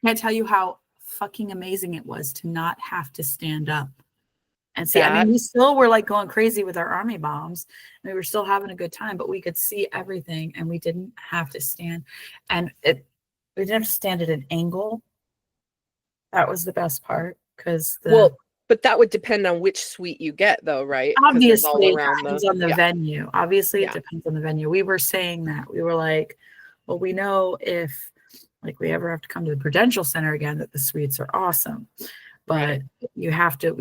Can't tell you how fucking amazing it was to not have to stand up and see. I mean, we still were like going crazy with our army bombs. And we were still having a good time, but we could see everything and we didn't have to stand. And we didn't have to stand at an angle. That was the best part because but that would depend on which suite you get, though, right? Obviously, it depends on the venue. Obviously, it depends on the venue. We were saying that. We were like, well, we know if like we ever have to come to the Prudential Center again, that the suites are awesome. But you have to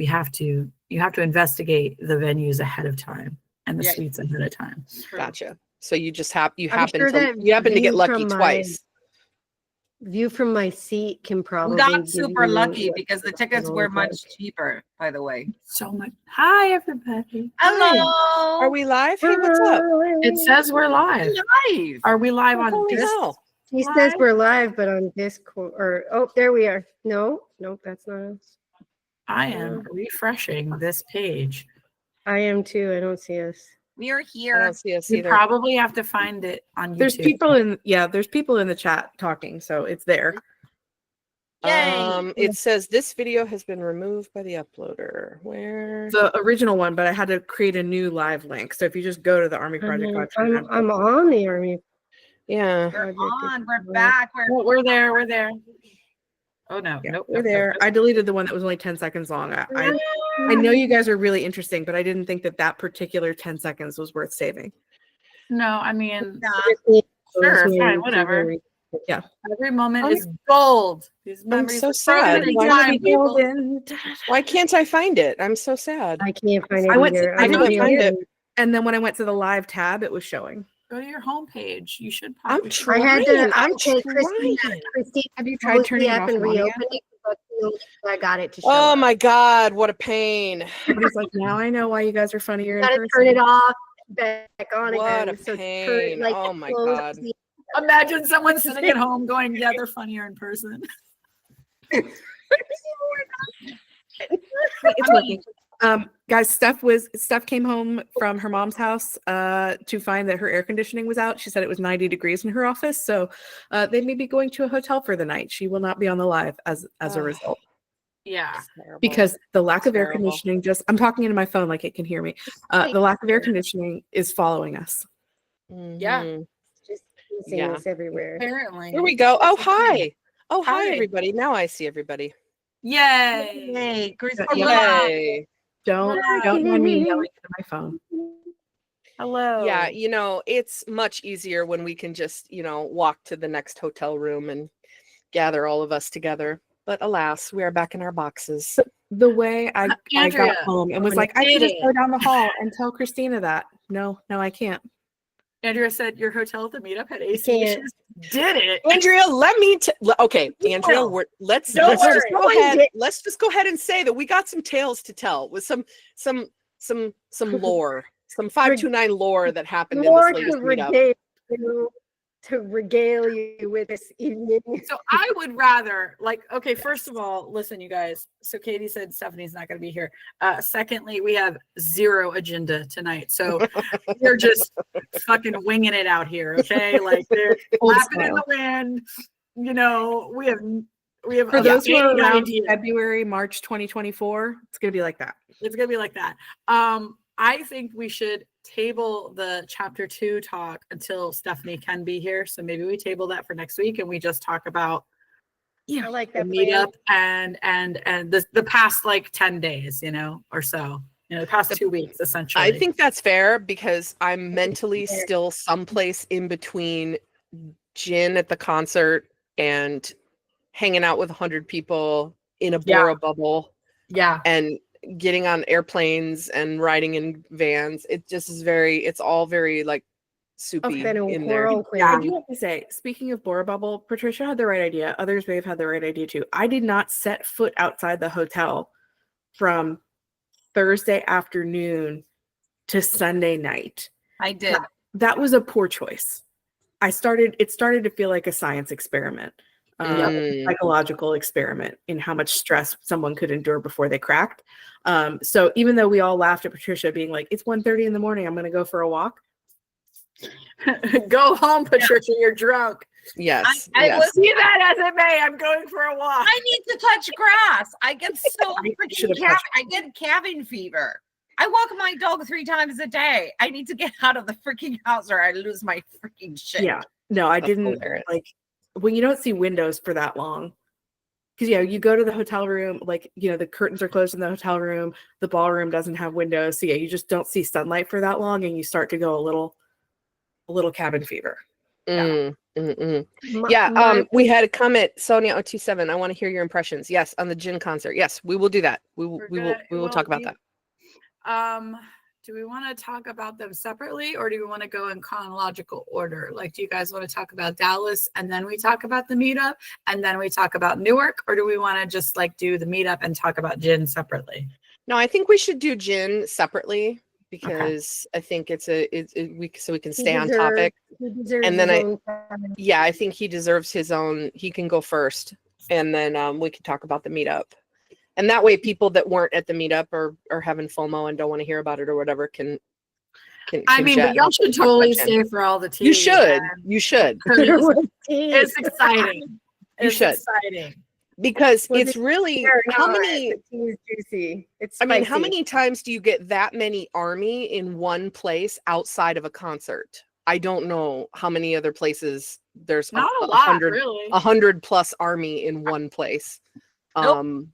investigate the venues ahead of time and the suites ahead of time. Gotcha. So you just happen to get lucky twice. View from my seat can probably. We got super lucky because the tickets were much cheaper, by the way. So much. Hi, everybody. Hello. Are we live? Hey, what's up? It says we're live. Live. Are we live on Discord? He says we're live, but on Discord. There we are. No, that's not us. I am refreshing this page. I am too. I don't see us. We are here. I don't see us You either. probably have to find it on YouTube. There's people in the chat talking, so it's there. Yay. It says this video has been removed by the uploader. Where? The original one, but I had to create a new live link. So if you just go to the Army Project website, I'm on the Army. Yeah. We're on. We're back. We're there. We're there. Oh no. Yeah, Nope. we're there. I deleted the one that was only 10 seconds long. I know you guys are really interesting, but I didn't think that particular 10 seconds was worth saving. No, I mean, Sure, fine, whatever. Yeah. Every moment is gold. These I'm memories so are sad. Why can't I find it? I'm so sad. I can't find it I either. find it. And then when I went to the live tab, it was showing. Go to your homepage. You should I'm probably. trying. Christine, Have you tried turning it off? and reopen it? I got it to show Oh up. my God, what a pain. It's like, now I know why you guys are funnier in Gotta person. turn it off, back on What again. a pain. Oh my God. Imagine someone sitting at home going, "Yeah, they're funnier in person." It's working. Guys, Steph came home from her mom's house to find that her air conditioning was out. She said it was 90 degrees in her office, so they may be going to a hotel for the night. She will not be on the live as a result. Yeah, because the lack of air conditioning I'm talking into my phone like it can hear me. The lack of air conditioning is following us. Yeah. Just seeing this everywhere. Apparently. Here we go. Oh, hi. Oh, hi, everybody. Now I see everybody. Yay! Yay. Yay. Don't mind me yelling into my phone. Hello. Yeah, it's much easier when we can just, walk to the next hotel room and gather all of us together. But alas, we are back in our boxes. The way I Andrea, got home and was like, I can just go down the hall and tell Christina that. No, I can't. Andrea said your hotel at the meetup had AC issues. Did it? Andrea, okay, Andrea, let's just go ahead and say that we got some tales to tell with some lore, some 529 lore that happened in this latest meetup. To regale you with this evening. So I would rather, okay, first of all, listen, you guys. So Katie said Stephanie's not going to be here. Secondly, we have zero agenda tonight. So we're just fucking winging it out here, okay? Like, they're flapping in the wind. We have For those who are around February, March 2024, it's going to be like that. It's going to be like that. I think we should table the chapter 2 talk until Stephanie can be here. So maybe we table that for next week and we just talk about I like the that meetup and the past 10 days, or so. The past 2 weeks essentially. I think that's fair because I'm mentally still someplace in between Jin at the concert and hanging out with 100 people in a Bora bubble. Yeah. And getting on airplanes and riding in vans. It just is it's all very soupy in there. I do have to say, speaking of Bora Bubble, Patricia had the right idea. Others may have had the right idea too. I did not set foot outside the hotel from Thursday afternoon to Sunday night. I did. That was a poor choice. It started to feel like a science experiment. Psychological experiment in how much stress someone could endure before they cracked. So even though we all laughed at Patricia being like, it's 1:30 in the morning, I'm going to go for a walk. Go home, Patricia, you're drunk. Yes. I yes. was See that as it may. I'm going for a walk. I need to touch grass. I get so should freaking have touched- I get cabin fever. I walk my dog 3 times a day. I need to get out of the freaking house or I lose my freaking shit. Yeah. No, I That's didn't hilarious. like when you don't see windows for that long. Because you go to the hotel room, like the curtains are closed in the hotel room, the ballroom doesn't have windows, so you just don't see sunlight for that long, and you start to go a little cabin fever. Mm, mm, mm. My- Yeah. my- We had a comment, Sonia027. I want to hear your impressions. Yes, on the Jin concert. Yes, we will do that. We will talk about that. Do we want to talk about them separately or do we want to go in chronological order? Like, do you guys want to talk about Dallas and then we talk about the meetup and then we talk about Newark? Or do we want to just like do the meetup and talk about Jin separately? No, I think we should do Jin separately because I think so we can stay on topic. And then I think he deserves his own. He can go first, and then we can talk about the meetup. And that way, people that weren't at the meetup or having FOMO and don't want to hear about it or whatever can I mean, but y'all should totally stay for all the tea. You should. You should. It's exciting. You should. Exciting. Because Was it's it really how how many. The tea is juicy. It's I mean, how spicy. many times do you get that many army in one place outside of a concert? I don't know how many other places there's Not a lot, really. 100 plus army in one place. Nope.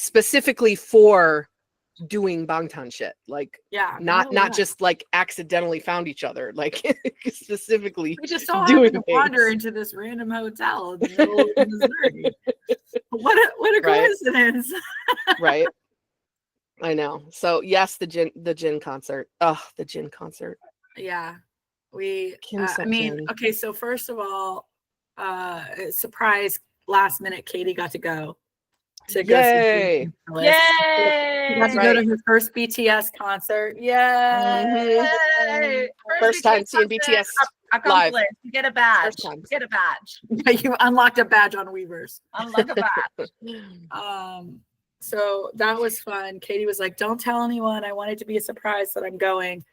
Specifically for doing Bangtan shit. Like Yeah. not just like accidentally found each other, like specifically We just so doing happened to wander things. into this random hotel in the middle of Missouri. What a Right. coincidence. Right. I know. So yes, the Jin concert. Oh, the Jin concert. Yeah. We Kim I mean, Seok-jin. okay, so first of all, surprise last minute Katie got to go to go Yay. see Dallas. Yay! She got to go to her first BTS concert. Yay! Yay! First time seeing BTS live. accomplished. You get a badge. First time. You get a badge. You unlocked a badge on Weavers. Unlock a badge. So that was fun. Katie was like, "Don't tell anyone. I want it to be a surprise that I'm going."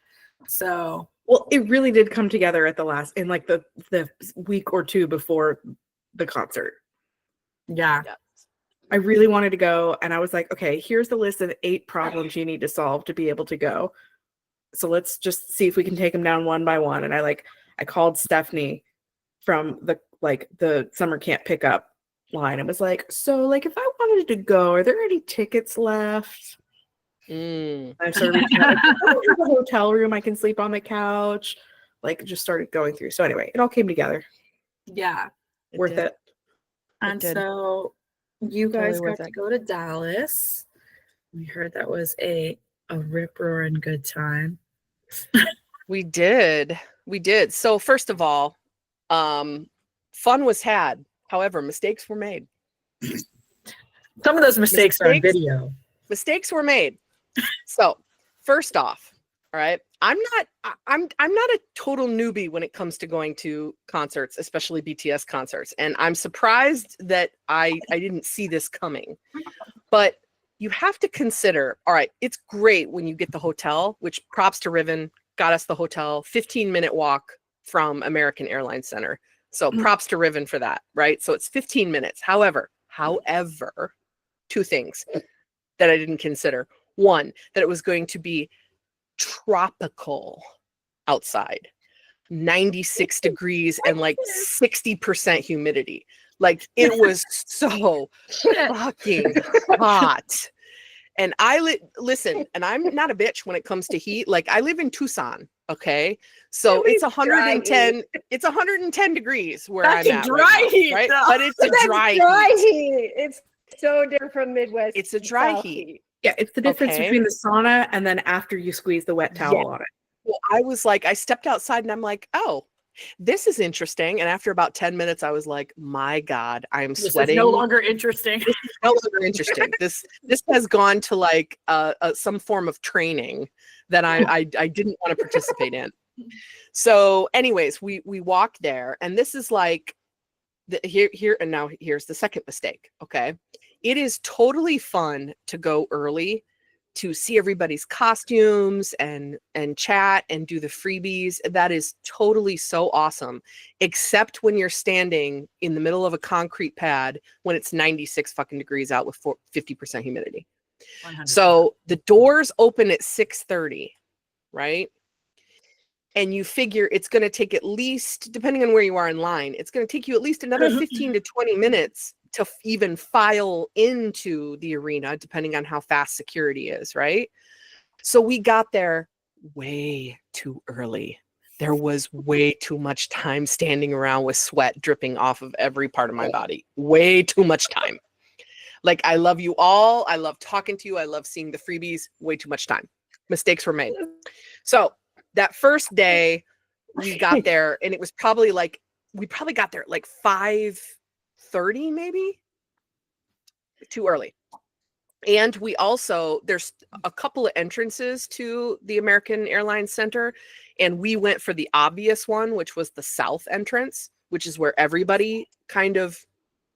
So Well, it really did come together at in like the week or two before the concert. yeah. I really wanted to go, and I was like, okay, here's the list of 8 problems you need to solve to be able to go. So let's just see if we can take them down one by one. And I called Stephanie from the summer camp pickup line. and was like, so like if I wanted to go, are there any tickets left? I started reaching out, like, oh, there's a hotel room I can sleep on the couch. Like just started going through. So anyway, it all came together. Yeah. Worth it. And did. so you Totally guys worth got to it. go to Dallas. We heard that was a rip roaring good time. We did. So first of all, fun was had. However, mistakes were made. Some of those mistakes are on video. Mistakes were made. So first off, all right, I'm not a total newbie when it comes to going to concerts, especially BTS concerts. And I'm surprised that I didn't see this coming. But you have to consider, all right, it's great when you get the hotel, which props to Riven, got us the hotel, 15-minute walk from American Airlines Center. So props to Riven for that, right? So it's 15 minutes. However, 2 things that I didn't consider. One, that it was going to be tropical outside, 96 degrees and like 60% humidity. Like it was so fucking hot. And listen, and I'm not a bitch when it comes to heat. Like I live in Tucson, okay? So it's 110. It's 110 degrees where That's I'm a at dry right now, heat, right? though. But it's a dry heat. It's so different from Midwest. It's a to dry South heat. Yeah, it's the difference Okay. between the sauna and then after you squeeze the wet towel on it. Well, I was like, I stepped outside and I'm like, oh, this is interesting. And after about 10 minutes, I was like, my God, I'm This sweating. is no longer interesting. No longer interesting. This has gone to like some form of training that I didn't want to participate in. So anyways, we walked there, and this is like here and now here's the second mistake. Okay. It is totally fun to go early to see everybody's costumes and chat and do the freebies. That is totally so awesome, except when you're standing in the middle of a concrete pad when it's 96 fucking degrees out with 50% humidity. 100%. So the doors open at 6:30, right? And you figure it's going to take at least, depending on where you are in line, it's going to take you at least another 15 to 20 minutes to even file into the arena, depending on how fast security is, right? So we got there way too early. There was way too much time standing around with sweat dripping off of every part of my body. Way too much time. Like, I love you all. I love talking to you. I love seeing the freebies. Way too much time. Mistakes were made. So that first day we got there, and it was probably like, we probably got there at like 5:30, maybe. Too early. And we also, there's a couple of entrances to the American Airlines Center, and we went for the obvious one, which was the south entrance, which is where everybody kind of,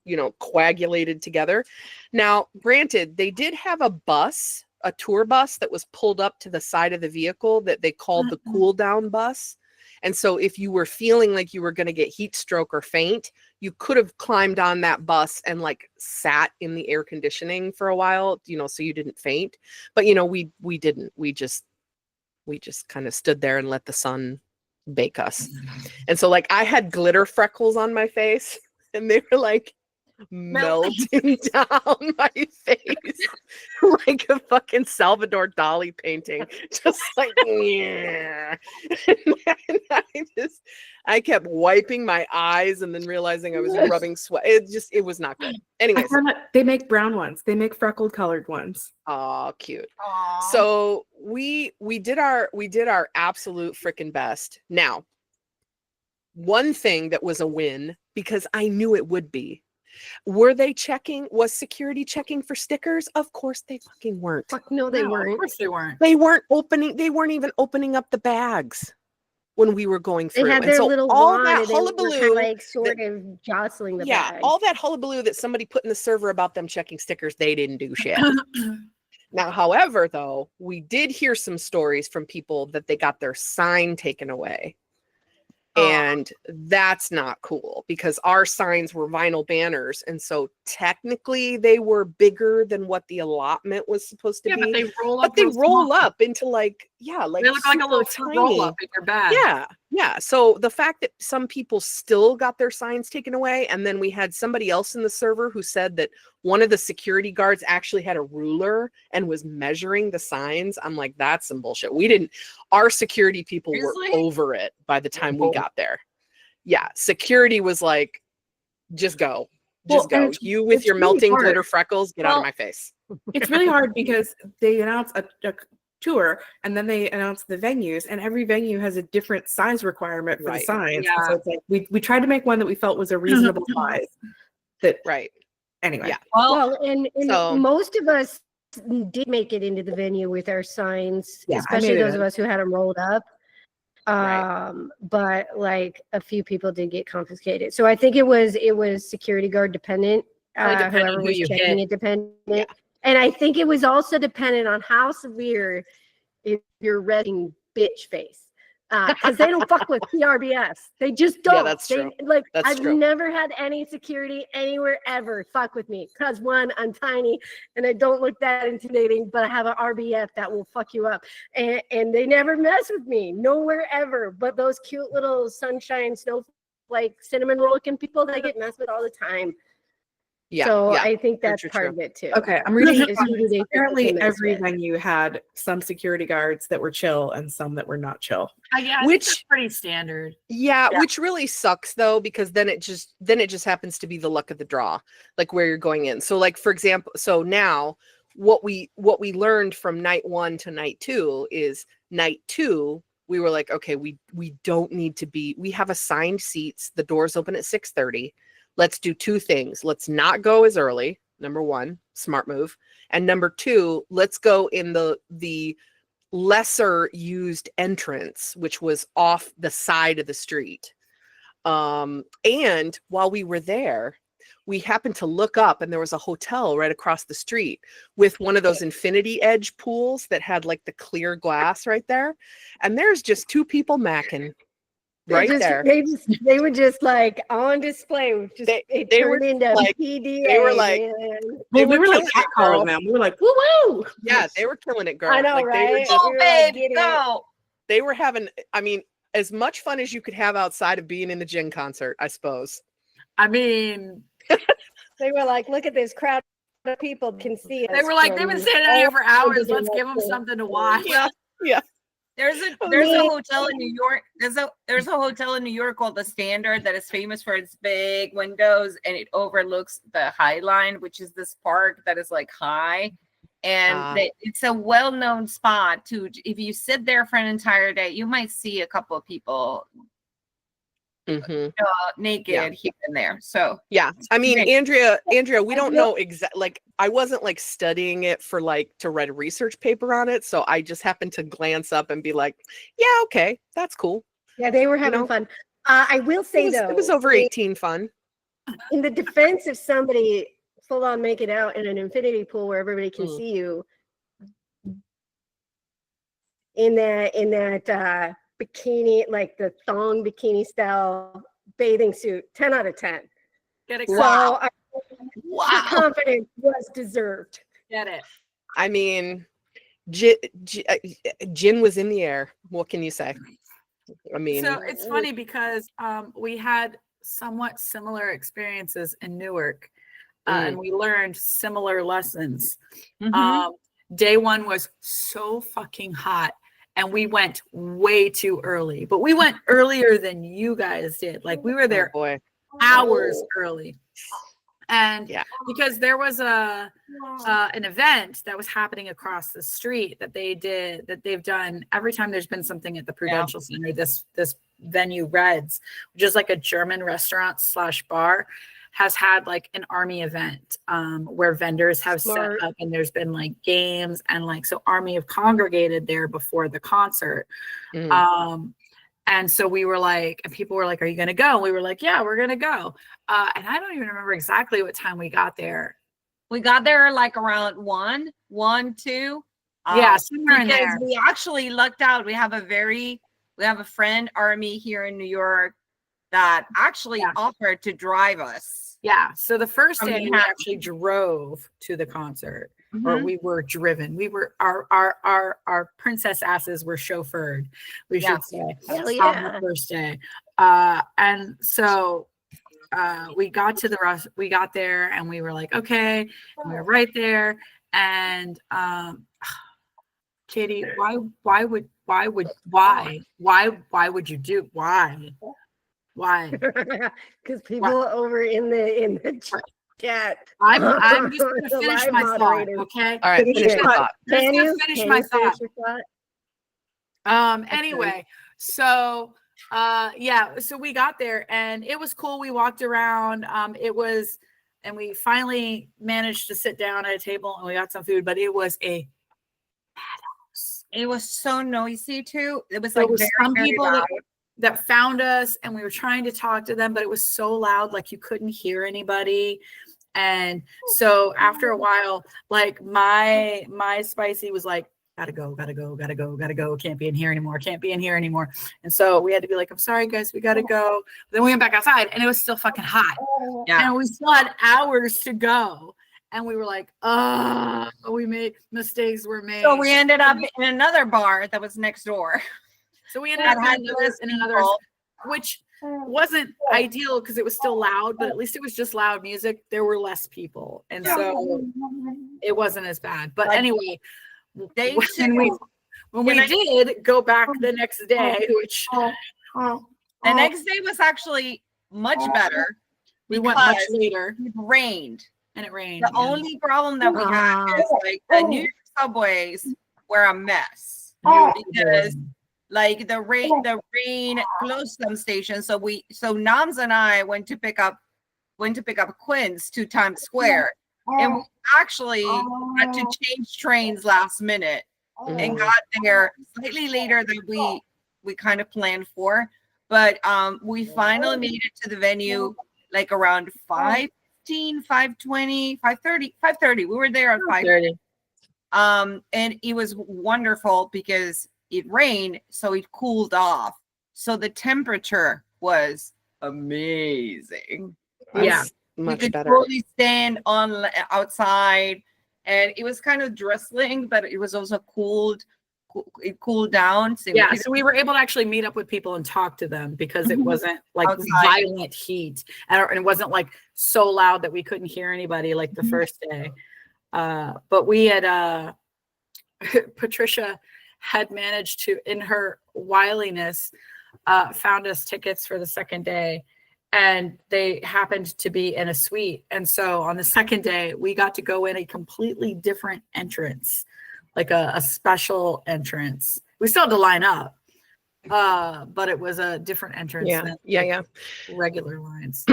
you know, coagulated together. Now, granted, they did have a bus, a tour bus that was pulled up to the side of the vehicle that they called the cool down bus. And so if you were feeling like you were going to get heat stroke or faint, you could have climbed on that bus and like sat in the air conditioning for a while, you know, so you didn't faint. But, you know, we didn't. We just kind of stood there and let the sun bake us. And so like I had glitter freckles on my face, and they were like melting down my face like a fucking Salvador Dali painting, just like yeah. And I kept wiping my eyes and then realizing I was rubbing sweat. It was not good. Anyways, they make brown ones. They make freckled colored ones. Oh, cute. Aww. So we did our absolute freaking best. Now, one thing that was a win, because I knew it would be, was security checking for stickers? Of course they fucking weren't. Fuck no, they No, weren't. Of course they weren't. They weren't even opening up the bags when we were going through. They had And their so little all wand, that and they were hullabaloo, kind of like sort of jostling the bag. all that hullabaloo that somebody put in the server about them checking stickers, they didn't do shit. Now, however, though, we did hear some stories from people that they got their sign taken away. And that's not cool, because our signs were vinyl banners. And so technically they were bigger than what the allotment was supposed to be. But they roll up. But they real roll small. up into like They look like a little tiny roll up in your bag. Yeah. So the fact that some people still got their signs taken away, and then we had somebody else in the server who said that one of the security guards actually had a ruler and was measuring the signs. I'm like, that's some bullshit. Our security people were over it by the time we got there. Yeah. Security was like, just go. Just go. You with your really melting hard. glitter freckles, get out of my face. It's really hard because they announce a tour, and then they announce the venues, and every venue has a different size requirement for the signs. Yeah. So it's like we tried to make one that we felt was a reasonable size. Anyway. Yeah. Well, and So- most of us did make it into the venue with our signs, Yeah, I especially made it those in. of us who had them rolled up. Right. But like a few people did get confiscated. So I think it was security guard dependent. Depending Whoever who was you checking hit. it dependent. Yeah. And I think it was also dependent on how severe is your resting bitch face. Because they don't fuck with PRBS. They just don't. Yeah, that's true. Like, That's I've true. never had any security anywhere ever fuck with me. Because one, I'm tiny and I don't look that intimidating, but I have an RBF that will fuck you up. And they never mess with me. Nowhere ever. But those cute little sunshine, snowflake, cinnamon roll looking people, they get messed with all the time. Yeah. So yeah. I think that's True, part true. of it too. Okay, I'm reading. Is who do they think they Apparently, can mess every with. venue had some security guards that were chill and some that were not chill. I think Which- that's pretty standard. Yeah, which really sucks though, because then it just happens to be the luck of the draw, like where you're going in. So like, for example, so now what we learned from night 1 to night 2 is night 2, we were like, okay, we don't need to be, we have assigned seats. The doors open at 6:30. Let's do 2 things. Let's not go as early. Number 1, smart move. And number 2, let's go in the lesser used entrance, which was off the side of the street. And while we were there, we happened to look up and there was a hotel right across the street with one of those infinity edge pools that had like the clear glass right there. And there's just two people macking right there. They were just like on display. It turned into like, PDA. they were like, Well, we were like catcalling them. We were like, woo woo. yeah, they were killing it, girl. I know, like, right? They were just, Oh, babe, go. they were having, I mean, as much fun as you could have outside of being in the Jin concert, I suppose. I mean, They were like, look at this crowd of people can see us. they were like, they've been standing out here for hours. Let's give them them something to watch. Yeah. There's a hotel in New York. There's a hotel in New York called the Standard that is famous for its big windows, and it overlooks the High Line, which is this park that is like high. And it's a well-known spot to, if you sit there for an entire day, you might see a couple of people naked here and there. So yeah, I mean, Andrea, we don't know exactly. Like, I wasn't like studying it for like to write a research paper on it, so I just happened to glance up and be like, yeah, okay, that's cool. Yeah, they were having fun. I will say it was over 18 fun. In the defense of somebody full on making out in an infinity pool where everybody can see you, in that bikini, like the thong bikini style bathing suit, 10 out of 10. Get it? So wow, confidence was deserved. Get it? I mean, Jin was in the air. What can you say? I mean, so it's funny because we had somewhat similar experiences in Newark, and we learned similar lessons. Day one was so fucking hot, and we went way too early, but we went earlier than you guys did. Like, we were there hours early. And because there was an event that was happening across the street that they've done every time there's been something at the Prudential Center, this venue Reds, which is like a German restaurant / bar, has had like an Army event where vendors have set up, and there's been like games, and like, so Army have congregated there before the concert. And so we were like, and people were like, are you going to go? And we were like, yeah, we're going to go. And I don't even remember exactly what time we got there. we got there like around 1, 2. Yeah, somewhere in there. We actually lucked out. We have a friend, Army, here in New York that actually offered to drive us. Yeah. So the first day we actually drove to the concert, or we were driven. We were our princess asses were chauffeured, we should say, on the first day. And so we got there and we were like, okay, and we were right there. And Katie, why would you do why? Because people over in the chat. I'm just going to finish my thought, okay? All right, finish your thought. Can you finish my thought? Thought? Anyway, so so we got there and it was cool. We walked around. And we finally managed to sit down at a table and we got some food, but it was a madhouse. It was so noisy too. It was There like was some very people loud. that found us and we were trying to talk to them, but it was so loud, like you couldn't hear anybody. And so after a while, like my spicy was like, gotta go, can't be in here anymore. And so we had to be like, I'm sorry guys, we gotta go. Then we went back outside and it was still fucking hot. And we still had hours to go. And we were like, mistakes were made. So we ended up in another bar that was next door. So we ended up in another, which wasn't ideal because it was still loud, but at least it was just loud music. There were less people. And so it wasn't as bad. But anyway, when we did go back the next day, which the next day was actually much better. We went much later. It rained. And it rained. The only problem that we had is like the New York subways were a mess. Because like the rain closed some stations. So Nams and I went to pick up Quinn's to Times Square. And we actually had to change trains last minute and got there slightly later than we kind of planned for. But we finally made it to the venue like around 5 5:15, 5:20, 5:30, 5:30. We were there at 5:30. And it was wonderful because it rained, so it cooled off. So the temperature was amazing. Yeah, we much could better. totally stand on outside, and it was kind of drizzling, but it was also cooled. It cooled down. So yeah, so we were able to actually meet up with people and talk to them because it wasn't like outside. violent heat, and it wasn't like so loud that we couldn't hear anybody like the first day. But we had Patricia had managed to, in her wiliness, found us tickets for the second day, and they happened to be in a suite. And so on the second day, we got to go in a completely different entrance, like a special entrance. We still had to line up, but it was a different entrance than regular lines.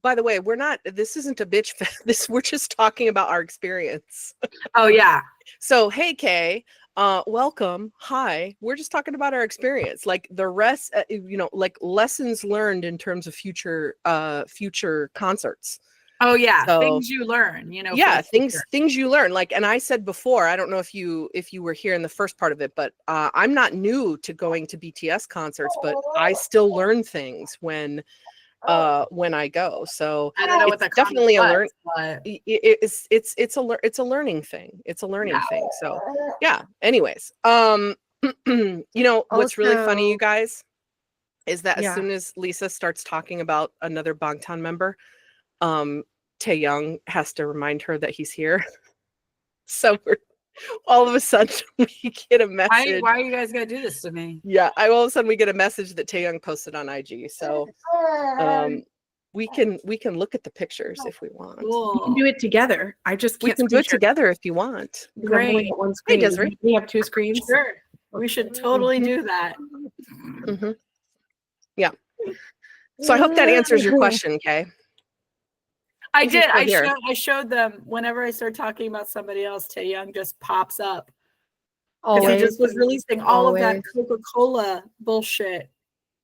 By the way, this isn't a bitch fest. We're just talking about our experience. Oh yeah. So hey Kay, welcome. Hi. We're just talking about our experience. Like the rest, like lessons learned in terms of future concerts. Oh yeah, so, things you learn, Yeah, things you learn. Like, and I said before, I don't know if you were here in the first part of it, but I'm not new to going to BTS concerts, but I still learn things when I go. So I don't know what it's definitely was, it's a learning thing. It's a learning thing. So yeah. Anyways, what's really funny, you guys, is that as soon as Lisa starts talking about another Bangtan member, Taehyung has to remind her that he's here. So all of a sudden we get a message. Why are you guys gonna do this to me? Yeah, all of a sudden we get a message that Taehyung posted on IG. So we can look at the pictures if we want. Cool. We can do it together. We can do it together if you want. Great. One screen. Hey, Desiree. We have 2 screens. Sure. We should totally do that. Mm-hmm. Yeah. So I hope that answers your question, Kay. I did. I showed them whenever I start talking about somebody else, Taehyung just pops up. He just was releasing all of that Coca-Cola bullshit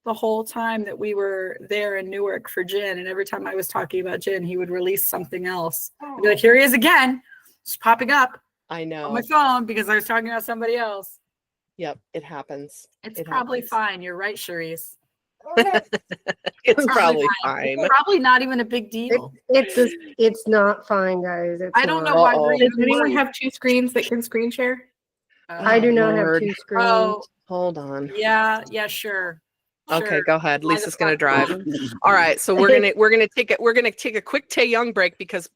the whole time that we were there in Newark for Jin. And every time I was talking about Jin, he would release something else. I'd be like, here he is again, just popping up. I know. On my phone because I was talking about somebody else. Yep, it happens. It's probably fine. You're right, Charisse. It's probably fine. It's probably not even a big deal. It's not fine, guys. I don't know why. Does anyone have 2 screens that can screen share? I do not have 2 screens. Oh, hold on. Yeah, sure. Okay, go ahead. Lisa's gonna drive. All right, so we're gonna take a quick Taehyung break because,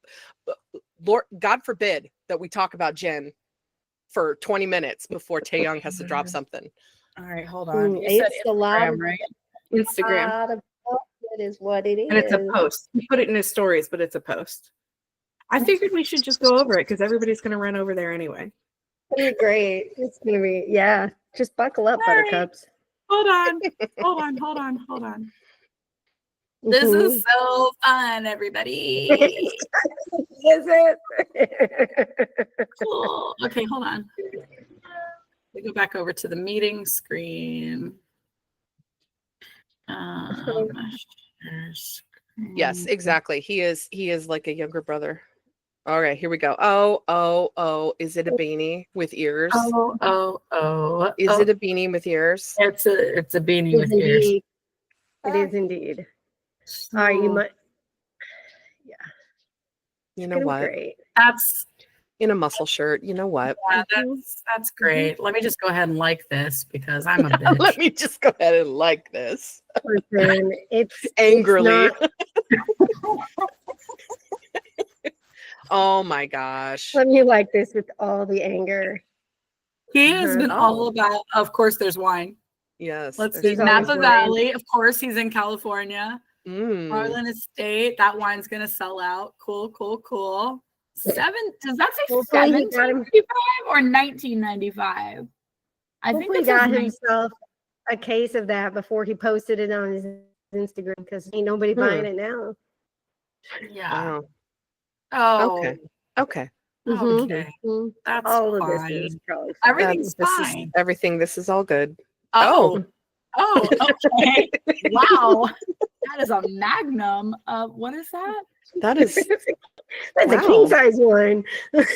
Lord, God forbid that we talk about Jin for 20 minutes before Taehyung has to drop something. All right, hold on. You said Instagram, right? Instagram. It is what it is. And it's a post. He put it in his stories, but it's a post. I figured we should just go over it because everybody's going to run over there anyway. It's going to be great. It's going to be, just buckle up, buttercups. Hold on. This is so fun, everybody. Is it? Cool. Okay, hold on. We go back over to the meeting screen. Yes, exactly. He is like a younger brother. All right, here we go. Oh, is it a beanie with ears? Oh. Is it a beanie with ears? It's a beanie with ears. It is indeed. All right, you might. Yeah. You know what? Great. That's in a muscle shirt. You know what? Yeah, that's great. Let me just go ahead and like this because I'm a bitch. Let me just go ahead and like this. Listen, it's angrily. It's Oh my gosh. Let me like this with all the anger. He has been all about, of course, there's wine. Yes. Let's see. Napa Valley. Of course, he's in California. Marlin Estate. That wine's going to sell out. Cool. Does that say $17.95 or $19.95? I think he got himself a case of that before he posted it on his Instagram because ain't nobody buying it now. Yeah. Wow. Oh. Okay. Okay. That's all fine. of this is probably everything's fine. Everything. This is all good. Oh. Oh, okay. Wow. That is a magnum. What is that? That is That's a Wow. king size one.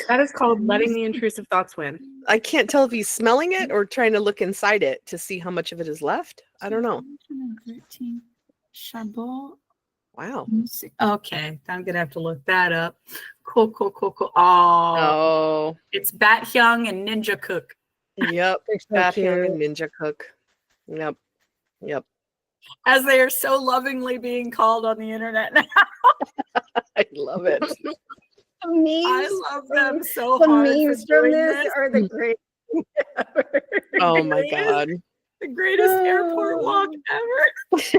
That is called letting the intrusive thoughts win. I can't tell if he's smelling it or trying to look inside it to see how much of it is left. I don't know. 213 Chabot. Wow. Okay, I'm gonna have to look that up. Cool. Oh, Oh, it's Bat Hyung and Ninja Cook. yep. They're so Bath Young cute. and Ninja Cook. Yep. Yep. As they are so lovingly being called on the internet now. I love it. The memes, I love them so the hard memes for from doing this are the greatest thing ever. Oh my It is God. the greatest airport walk ever.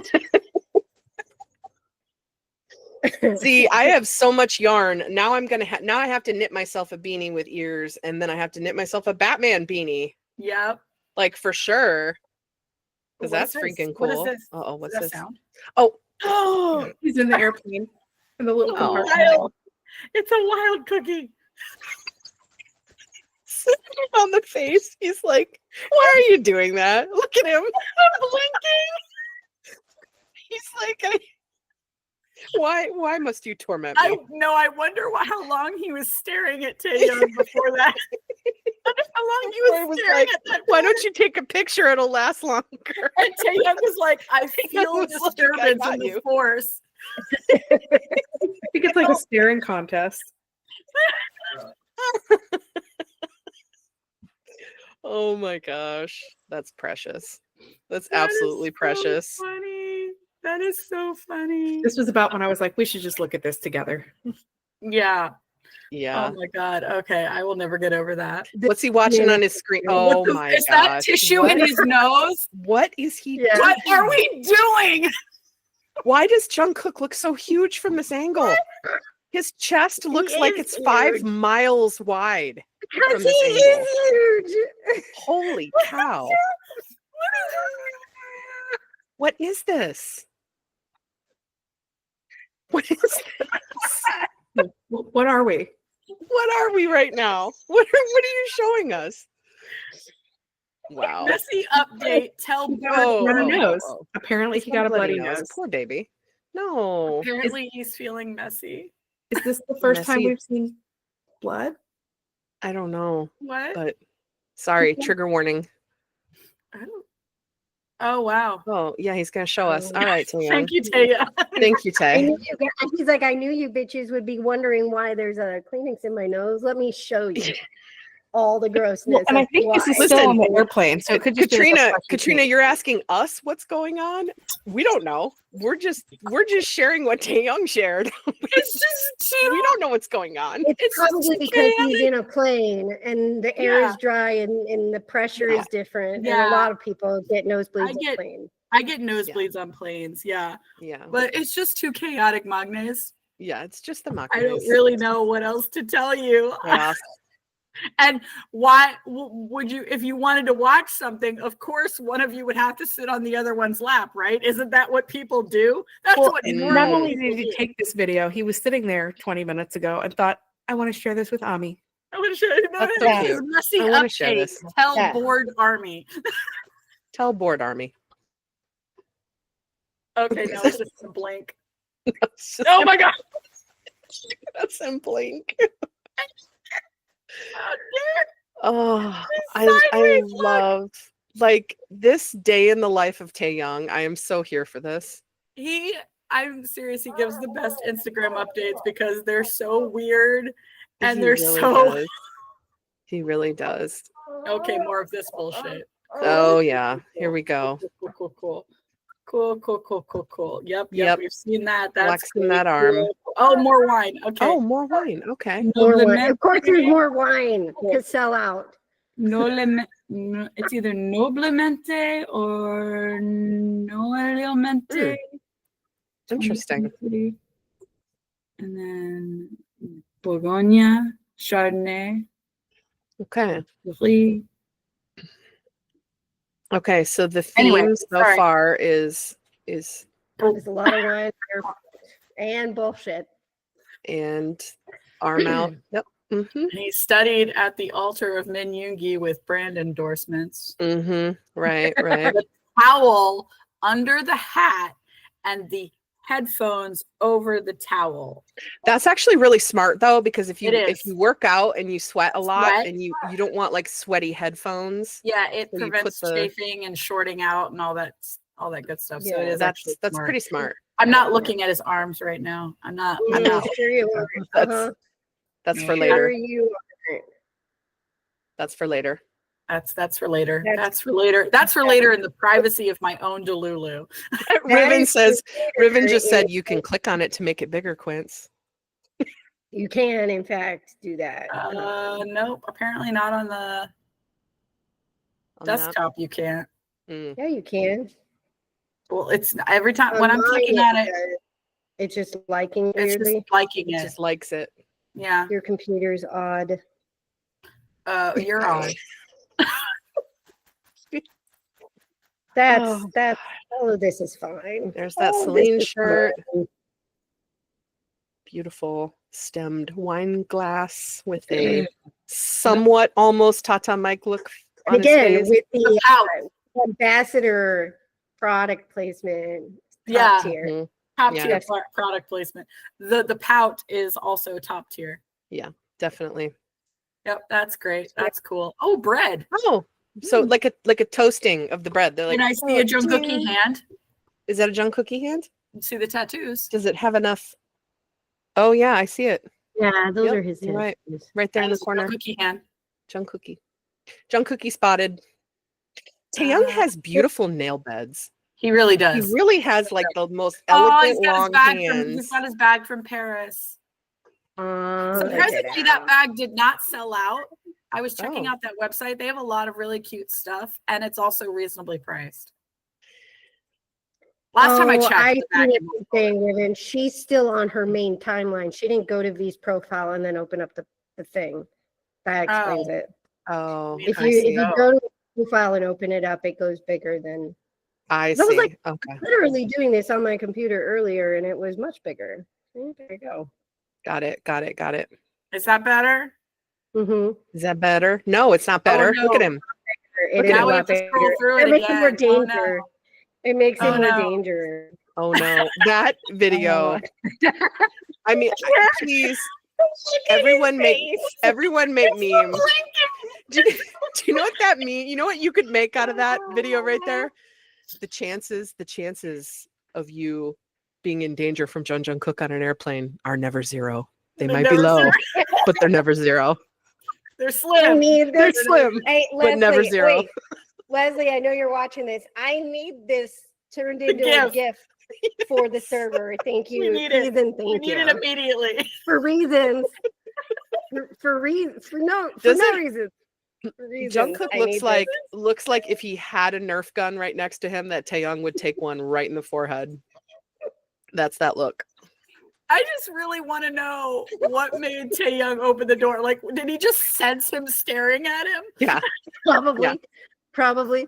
See, I have so much yarn. Now I'm gonna now I have to knit myself a beanie with ears, and then I have to knit myself a Batman beanie, Yep. like for sure, because What is that's this? freaking What is cool. this? Oh, what's Does that this? sound? Oh, He's in the airplane. In the little It's a Oh. compartment. It's a wild cookie. on the face. He's like, "Why are you doing that? Look at him blinking." He's like, Why must you torment me?" I wonder how long he was staring at Taeyong before that. I wonder how long he Or it was was staring like, at that. "Why don't you take a picture? It'll last longer." And Taeyong was like, I feel was like, "I disturbance got in the you." force. I think it's like a staring contest. Oh my gosh, that's precious. That's That is absolutely so precious. Funny. That is so funny. This was about when I was like, we should just look at this together. Yeah. Yeah. Oh my God. Okay. I will never get over that. What's he watching Yeah. on his screen? Oh my Is that gosh. tissue in his nose? What is he Yeah. What are we doing? Why does Jungkook look so huge from this angle? His chest looks like is it's 5 huge. miles wide. Because From he this angle. is huge. Holy cow. What is this? What is this? What are we? What are we right now? What are you showing us? Wow. Messy update. Tell Oh, Got a oh, nose. oh. Apparently, He's he got a bloody nose. Poor baby. No. Apparently he's feeling messy. Is this the first time Messy. we've seen blood? I don't know. What? But sorry, trigger warning. I don't. Oh wow. Oh, yeah, he's gonna show us. All right, Taeyong. Thank you, Taya. Thank you, I Tay. knew you guys, he's like, I knew you bitches would be wondering why there's a Kleenex in my nose. Let me show you all the grossness. Well, and I of think this is why. still on the airplane, so it could just be like a fresh Katrina, take. you're asking us what's going on? We don't know. We're just sharing what Taeyong shared. It's just too. We don't know what's going on. It's probably because he's in a plane and the air Yeah. is dry and the pressure is different. Yeah. And a lot of people get nosebleeds I on get- planes. I get nosebleeds on planes, yeah, Yeah. but it's just too chaotic, Magnes. Yeah, it's just the mock. I don't really know what else to tell you. Yeah. And why would you, if you wanted to watch something, of course, one of you would have to sit on the other one's lap, right? Isn't that what people do? That's Well, what and normal not only did people he do. take this video, he was sitting there 20 minutes ago and thought, I want to share this with Ami. I want to show you. That's so This cute. is messy I wanna share update. this. Tell Yeah. board army. Tell board army. Okay, now it's just a blank. That's Oh my god! him blink. How dare Oh, I sideways look. love like this day in the life of Taeyong. I am so here for this. I'm serious. He gives the best Instagram updates because they're so weird and He they're really so does. He really does. okay. More of this bullshit. Oh yeah, here we go. Cool. Yep. Yep. We've seen that. That's Flexing cool, that arm. cool. Oh, more wine. Okay. Oh, more wine. Okay. More wine. Of course, there's more wine to sell out. It's either noblemente or nolemente. Interesting. And then Bourgogne, Chardonnay, Okay. Brie. Okay. So the theme Anyway, so sorry. far is There's a lot of wine there and bullshit. and arm out. Yep. Mm-hmm. And he studied at the altar of Min Yoongi with brand endorsements. Mm-hmm. Right. Right. towel under the hat and the headphones over the towel. That's actually really smart though, because if you It is. work out and you sweat a lot Sweat. and you don't want like sweaty headphones. Yeah, it So you prevents put the- chafing and shorting out and all that good stuff. So it Yeah, is That's actually smart. pretty smart. I'm not looking at his arms right now. I'm not. Sure you are. Uh-huh. That's for Yeah. later. Sure you are. That's for later. That's for later. That's- That's for later. That's for later in the privacy of my own Delulu. Riven says, Riven just is- said you can click on it to make it bigger, Quince. You can, in fact, do that. Nope. Apparently not on the On that. desktop. You can't. Mm. Yeah, you can. Well, it's every time when I'm On clicking mine, at it, it's just liking it's weirdly. just liking It it. just likes it. Yeah. Your computer's odd. You're on. That's all of this is fine. There's that All of Celine this is shirt. fine. Beautiful stemmed wine glass with a somewhat almost Tata Mike look on And again, his face. with The the pout. ambassador product placement, Yeah. top tier. Mhm. Top Yeah. tier product placement. The pout is also top tier. Definitely. Yep, that's great. That's cool. Oh, bread. Oh, so like a toasting of the bread. They're like, And I see a Jungkookie ding. hand. Is that a Jungkookie hand? You see the tattoos. Does it have enough? Oh yeah, I see it Yeah, those Yep, are his you're right. tattoos. right there in That the is a corner. Jungkookie hand. Jungkookie spotted. Taeyong Uh, has beautiful nail beds. He really He does. really has like the most Oh, he's elegant got his long bag hands. he's got his bag from Paris. Check it Surprisingly, that out. bag did not sell out. I was checking Oh. out that website. They have a lot of really cute stuff, and it's also reasonably priced. Last time I checked, I the see bag what had you're saying, Riven. She's still on her main timeline. She didn't go to V's profile and then open up the thing. That explains Oh. it. Oh, If I If see. you go to the profile and open it up, it goes bigger than. I That was see. like- Okay, Literally doing this on my computer earlier, and it was much bigger. There you go. got it. Is that better? Mm-hmm. Is that better? No, it's not better. Look at no. him. It Look is at a him. Now we lot have to bigger. scroll through it It makes it more again. Oh, no. danger. It makes it Oh, more no. danger. Oh no, that video. I mean, please, everyone make memes. Do you know what that means? You know what you could make out of that video right there? The chances of you being in danger from Jungkook on an airplane are never zero. They They're might be never low, zero. but they're never zero. They're I slim. need They're this. slim, Hey, but never Leslie, zero. wait. Leslie, I know you're watching this. I need this turned into a GIF. GIF for the server. Thank you. We need it. Please and We thank need you. it immediately. For reasons. For no Doesn't- reasons. For reasons. Jungkook I looks need looks like if he had a Nerf gun right next to him, that Taeyong would take one right in the forehead. That's that look. I just really want to know what made Taeyong open the door. Like, did he just sense him staring at him? Yeah. this. Probably.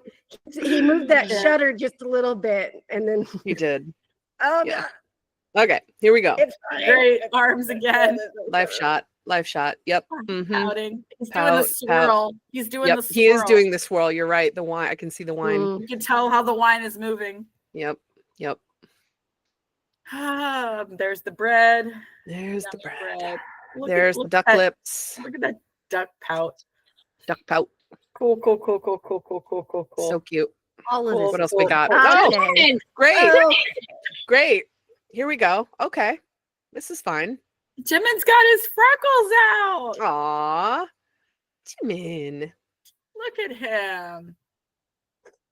He moved that Yeah. shutter just a little bit, and then He did. oh Yeah. no, Okay, here we go. it's fine. Great arms again. Live shot. Yep. Mhm. Pouting. He's doing the Pout, swirl. He's doing Yep. the swirl. He is doing the swirl. You're right. The wine. I can see the wine. Mm. You can tell how the wine is moving. Yep. There's the bread. There's the bread. Look There's at, the duck at, lips. Look at that duck pout. Duck pout. Cool. So cute. All of Cool. this. What else we got? Okay. Oh, great. Oh, Great. Here we go. Okay. This is fine. Jimin's got his freckles out. Aw. Jimin. Look at him.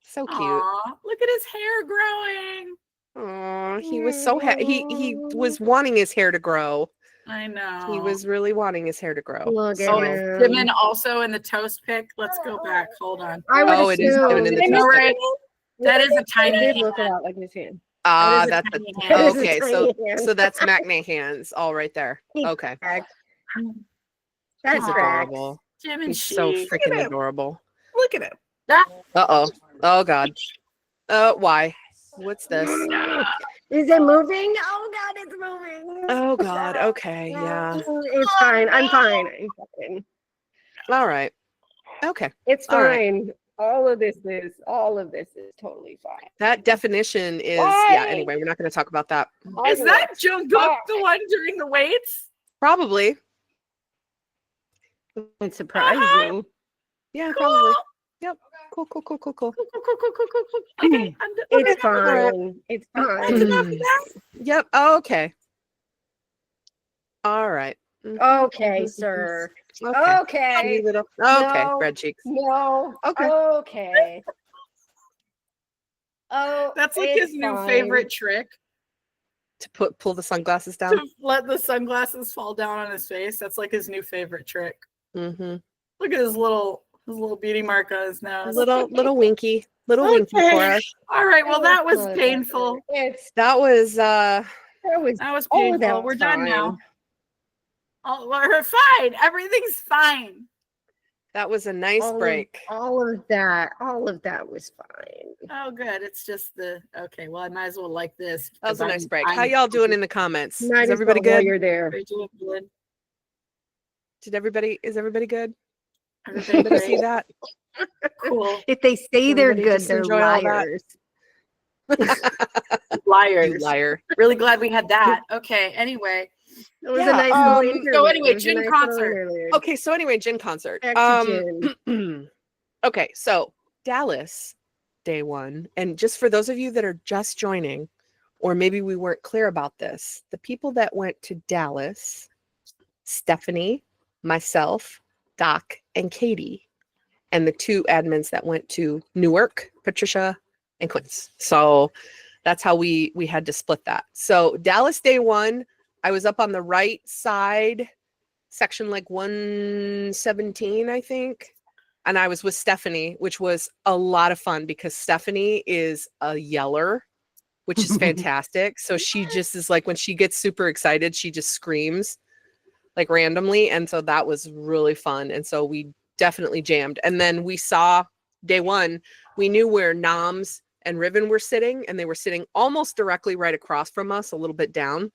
So cute. Aw, look at his hair growing. Aw, he was so he was wanting his hair to grow. I know. He was really wanting his hair to grow. look at Oh, him. Jimin also in the toast pick. Let's go back. Hold on. I would Oh, it is assume- Jimin in the I know, toast pick. right? That is a It tiny did hand. look a lot like his hand. Ah, That is a that's tiny a, hand. That is a okay. tiny hand. So that's Macne hands all right there. Okay. That's He's tracks. adorable. Jimin He's so Shi. freaking him. adorable. Look at him. Uh-oh. Oh God. Why? What's this? Is it moving? Oh God, it's moving. Oh God. Okay. Yeah. It's fine. I'm fine. I'm fine. All right. Okay. It's All right. fine. all of this is totally fine. That definition is Why? Anyway, we're not going to talk about that. Is that Jungkook the one during the weights? Probably. It's surprising. Yeah, Cool. probably. Yep. Cool. Cool. Okay, It's All right. fine. It's That's fine. enough of that. Yep. Oh, okay. All right. Okay, sir. Okay. Okay. Okay. No. Red cheeks. No. Okay. Okay. Oh, That's like it's his new fine. favorite trick, To pull the sunglasses down. to let the sunglasses fall down on his face. That's like his new favorite trick. Mm-hmm. Look at his little beauty mark on his nose. Little winky. Little winky for us. All right. Well, that was Not that painful. bad. That was That was That was Oh, painful. that We're was done fine. now. Oh, we're fine. Everything's fine. that was a nice break. All of that was fine. Oh, good. It's just okay. Well, I might as well like this. That was a because nice break. I'm- How y'all doing in the comments? Might Is as everybody well while good? you're there. We're doing good. Is everybody good? Everything Everybody see great. that? Cool. If they say they're Everybody good, just they're enjoy all that? liars. You Liars. liar. Really glad we had that. Okay. Anyway. It was Yeah, a nice little so interlude. anyway, It was a Jin nice little concert. interlude. Okay, so anyway, Jin concert. Back to Jin. Okay, so Dallas, day one. And just for those of you that are just joining, or maybe we weren't clear about this, the people that went to Dallas, Stephanie, myself, Doc, and Katie, and the two admins that went to Newark, Patricia, and Quince. So that's how we had to split that. So Dallas day one, I was up on the right side, section like 117, I think. And I was with Stephanie, which was a lot of fun because Stephanie is a yeller, which is fantastic. So she just is like, when she gets super excited, she just screams like randomly. And so that was really fun. And so we definitely jammed. And then we saw day one, we knew where Noms and Riven were sitting, and they were sitting almost directly right across from us, a little bit down.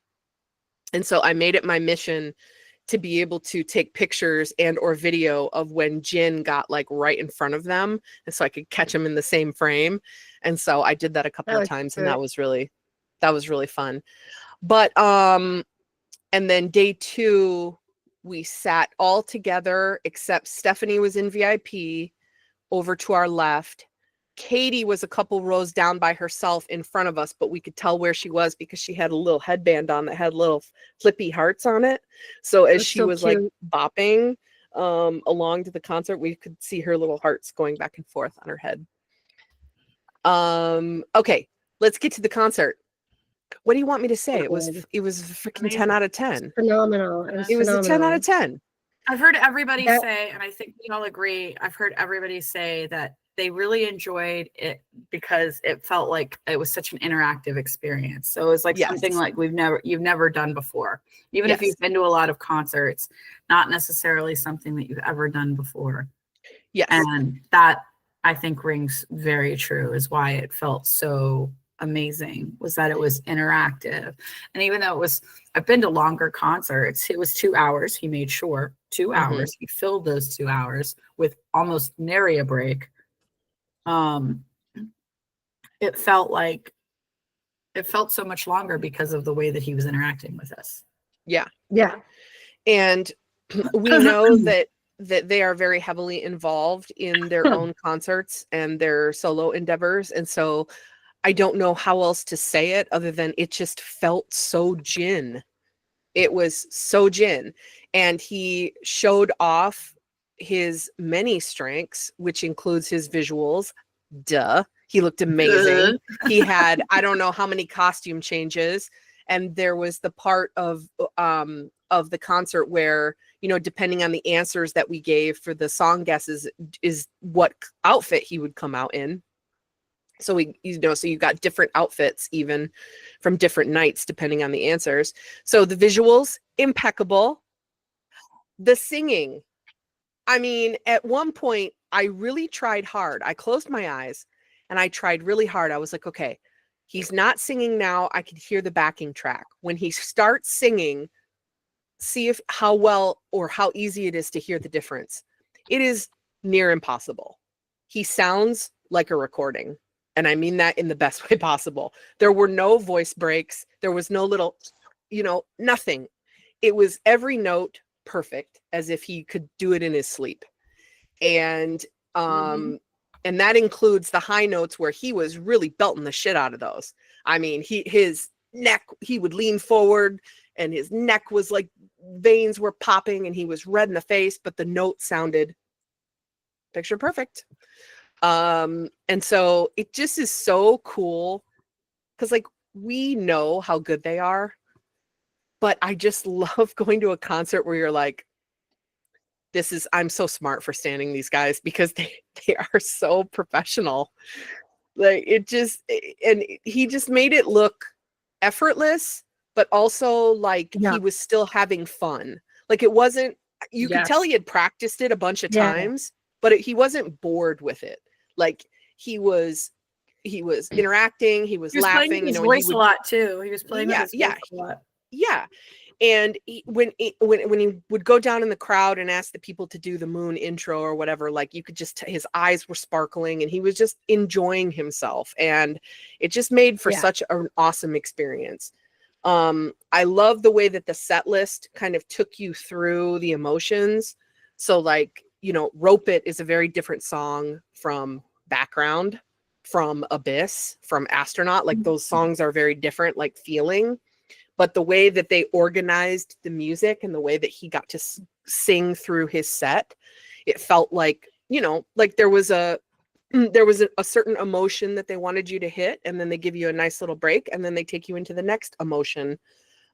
And so I made it my mission to be able to take pictures and or video of when Jin got like right in front of them, and so I could catch him in the same frame. And so I did that a couple of times, and that was really fun. But and then day two, we sat all together except Stephanie was in VIP over to our left. Katie was a couple rows down by herself in front of us, but we could tell where she was because she had a little headband on that had little flippy hearts on it. So as she was like bopping along to the concert, we could see her little hearts going back and forth on her head. Okay, let's get to the concert. What do you want me to say? It was freaking 10 out of 10. Phenomenal. It was a 10 out of 10. I've heard everybody say, and I think we all agree, I've heard everybody say that they really enjoyed it because it felt like it was such an interactive experience. So it was like something like you've never done before. Even if you've been to a lot of concerts, not necessarily something that you've ever done before. Yes. And that I think rings very true, is why it felt so amazing, was that it was interactive. And even though I've been to longer concerts, it was 2 hours. He made sure 2 hours. He filled those 2 hours with almost nary a break. It felt so much longer because of the way that he was interacting with us. Yeah. Yeah. And we know that they are very heavily involved in their own concerts and their solo endeavors. And so I don't know how else to say it other than it just felt so Jin. It was so Jin. And he showed off his many strengths, which includes his visuals. Duh. He looked amazing. He had, I don't know how many costume changes. And there was the part of the concert where, you know, depending on the answers that we gave for the song guesses is what outfit he would come out in. So so you got different outfits even from different nights, depending on the answers. So the visuals, impeccable. The singing, I mean, at one point I really tried hard. I closed my eyes and I tried really hard. I was like, okay, he's not singing now. I can hear the backing track. When he starts singing, see how well or how easy it is to hear the difference. It is near impossible. he sounds like a recording. And I mean that in the best way possible. There were no voice breaks. There was no little, nothing. It was every note perfect, as if he could do it in his sleep. And and that includes the high notes where he was really belting the shit out of those. I mean, his neck, he would lean forward and his neck was like veins were popping and he was red in the face, but the note sounded picture perfect. And so it just is so cool because like we know how good they are, but I just love going to a concert where you're like, I'm so smart for standing these guys because they are so professional. Like and he just made it look effortless, but also like he was still having fun. Like it wasn't, you could tell he had practiced it a bunch of times, but he wasn't bored with it. Like he was interacting, he was laughing. Playing his voice a lot too. He was playing with his voice a lot. Yeah. And when he would go down in the crowd and ask the people to do the moon intro or whatever, like you could just, his eyes were sparkling and he was just enjoying himself. And it just made for such an awesome experience. I love the way that the set list kind of took you through the emotions. So like, Rope It is a very different song from Background, from Abyss, from Astronaut. Like those songs are very different, like feeling. But the way that they organized the music and the way that he got to sing through his set, it felt like, like there was a certain emotion that they wanted you to hit, and then they give you a nice little break, and then they take you into the next emotion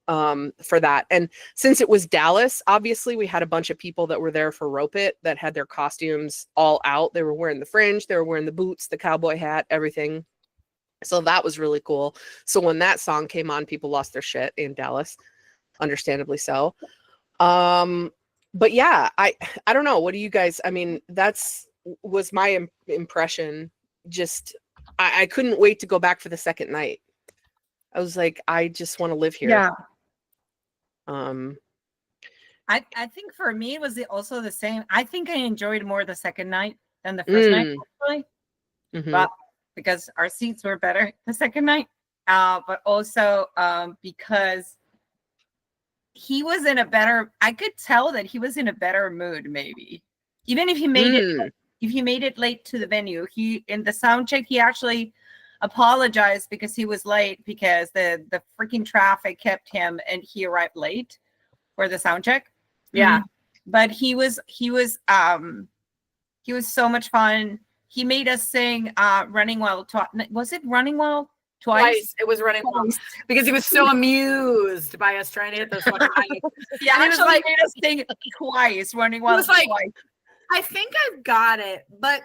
for that. And since it was Dallas, obviously we had a bunch of people that were there for Rope It that had their costumes all out. They were wearing the fringe, they were wearing the boots, the cowboy hat, everything. So that was really cool. So when that song came on, people lost their shit in Dallas, understandably so. But yeah, I don't know. What do you guys, I mean, was my impression. Just, I couldn't wait to go back for the second night. I was like, I just want to live here. Yeah. I think for me, it was also the same. I think I enjoyed more the second night than the first night, actually. But because our seats were better the second night, but also because he was in a better, I could tell that he was in a better mood, maybe. Even if he made it late to the venue, in the sound check, he actually apologized because he was late because the freaking traffic kept him and he arrived late for the sound check. Yeah. But he was so much fun. He made us sing Running Wild Twice. Was it Running Wild Twice? It was Running Wild because he was so amused by us trying to hit those fucking notes. Yeah, and actually he made us sing twice, Running Wild Twice. I think I've got it, but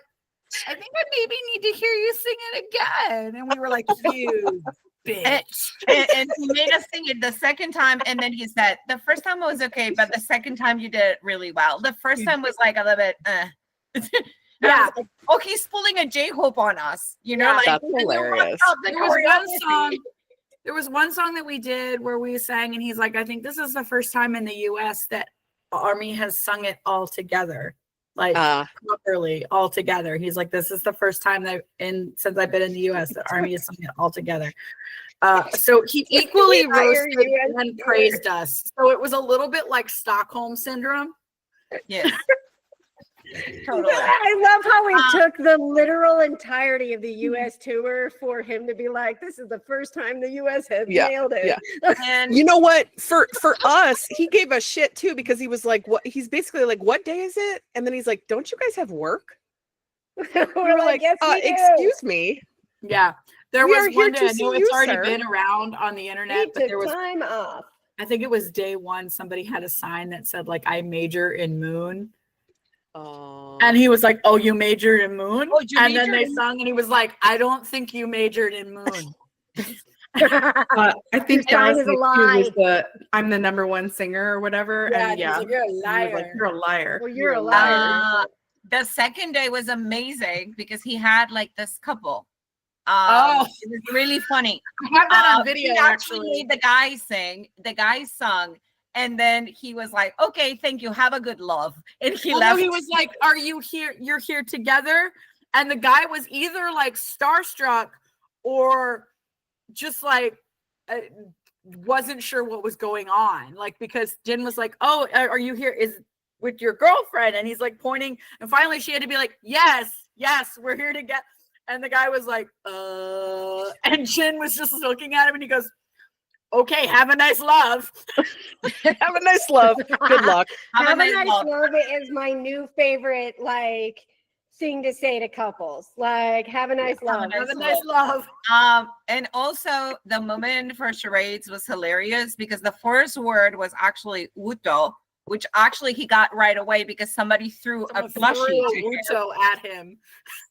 I think I maybe need to hear you sing it again. And we were like, you bitch. And he made us sing it the second time. And then he said, the first time was okay, but the second time you did it really well. The first time was like a little bit, yeah. Like, oh, he's pulling a J-Hope on us. That's hilarious. There was one song that we did where we sang, and he's like, I think this is the first time in the U.S. that Army has sung it all together, like properly all together. He's like, this is the first time since I've been in the U.S. that Army has sung it all together. So he equally roasted and praised us. So it was a little bit like Stockholm syndrome. Yeah. Totally. I love how we took the literal entirety of the U.S. tour for him to be like, this is the first time the U.S. has nailed it. Yeah. And you know what? For us, he gave us shit too, because he was like, "What?" He's basically like, "What day is it?" And then he's like, "Don't you guys have work?" We're like, yes, we do. Excuse me. Yeah, there was one day. I know it's already been around on the internet, but there was time off. I think it was day one. Somebody had a sign that said like, "I major in moon." And he was like, "Oh, you majored in moon?" And then they sung, and he was like, "I don't think you majored in moon." I think Dallas was I'm the number one singer or whatever. Yeah, and yeah, like, you're a liar. Like, you're a liar. Well, you're a liar. The second day was amazing because he had like this couple. It was really funny. I have that on video. He actually made the guy sing. The guy sung. And then he was like, okay, thank you. Have a good love. And he left. He was like, are you here? You're here together? And the guy was either like starstruck or just like wasn't sure what was going on. Like, because Jin was like, oh, are you here? Is with your girlfriend? And he's like pointing. And finally she had to be like, yes, we're here to get. And the guy was like, and Jin was just looking at him and he goes, okay, have a nice love. Have a nice love. Good luck. Have a nice love is my new favorite, like, thing to say to couples. Like, have a nice love. Have a nice love. And also the moment for charades was hilarious because the first word was actually uto, which actually he got right away because somebody threw a plushie uto at him.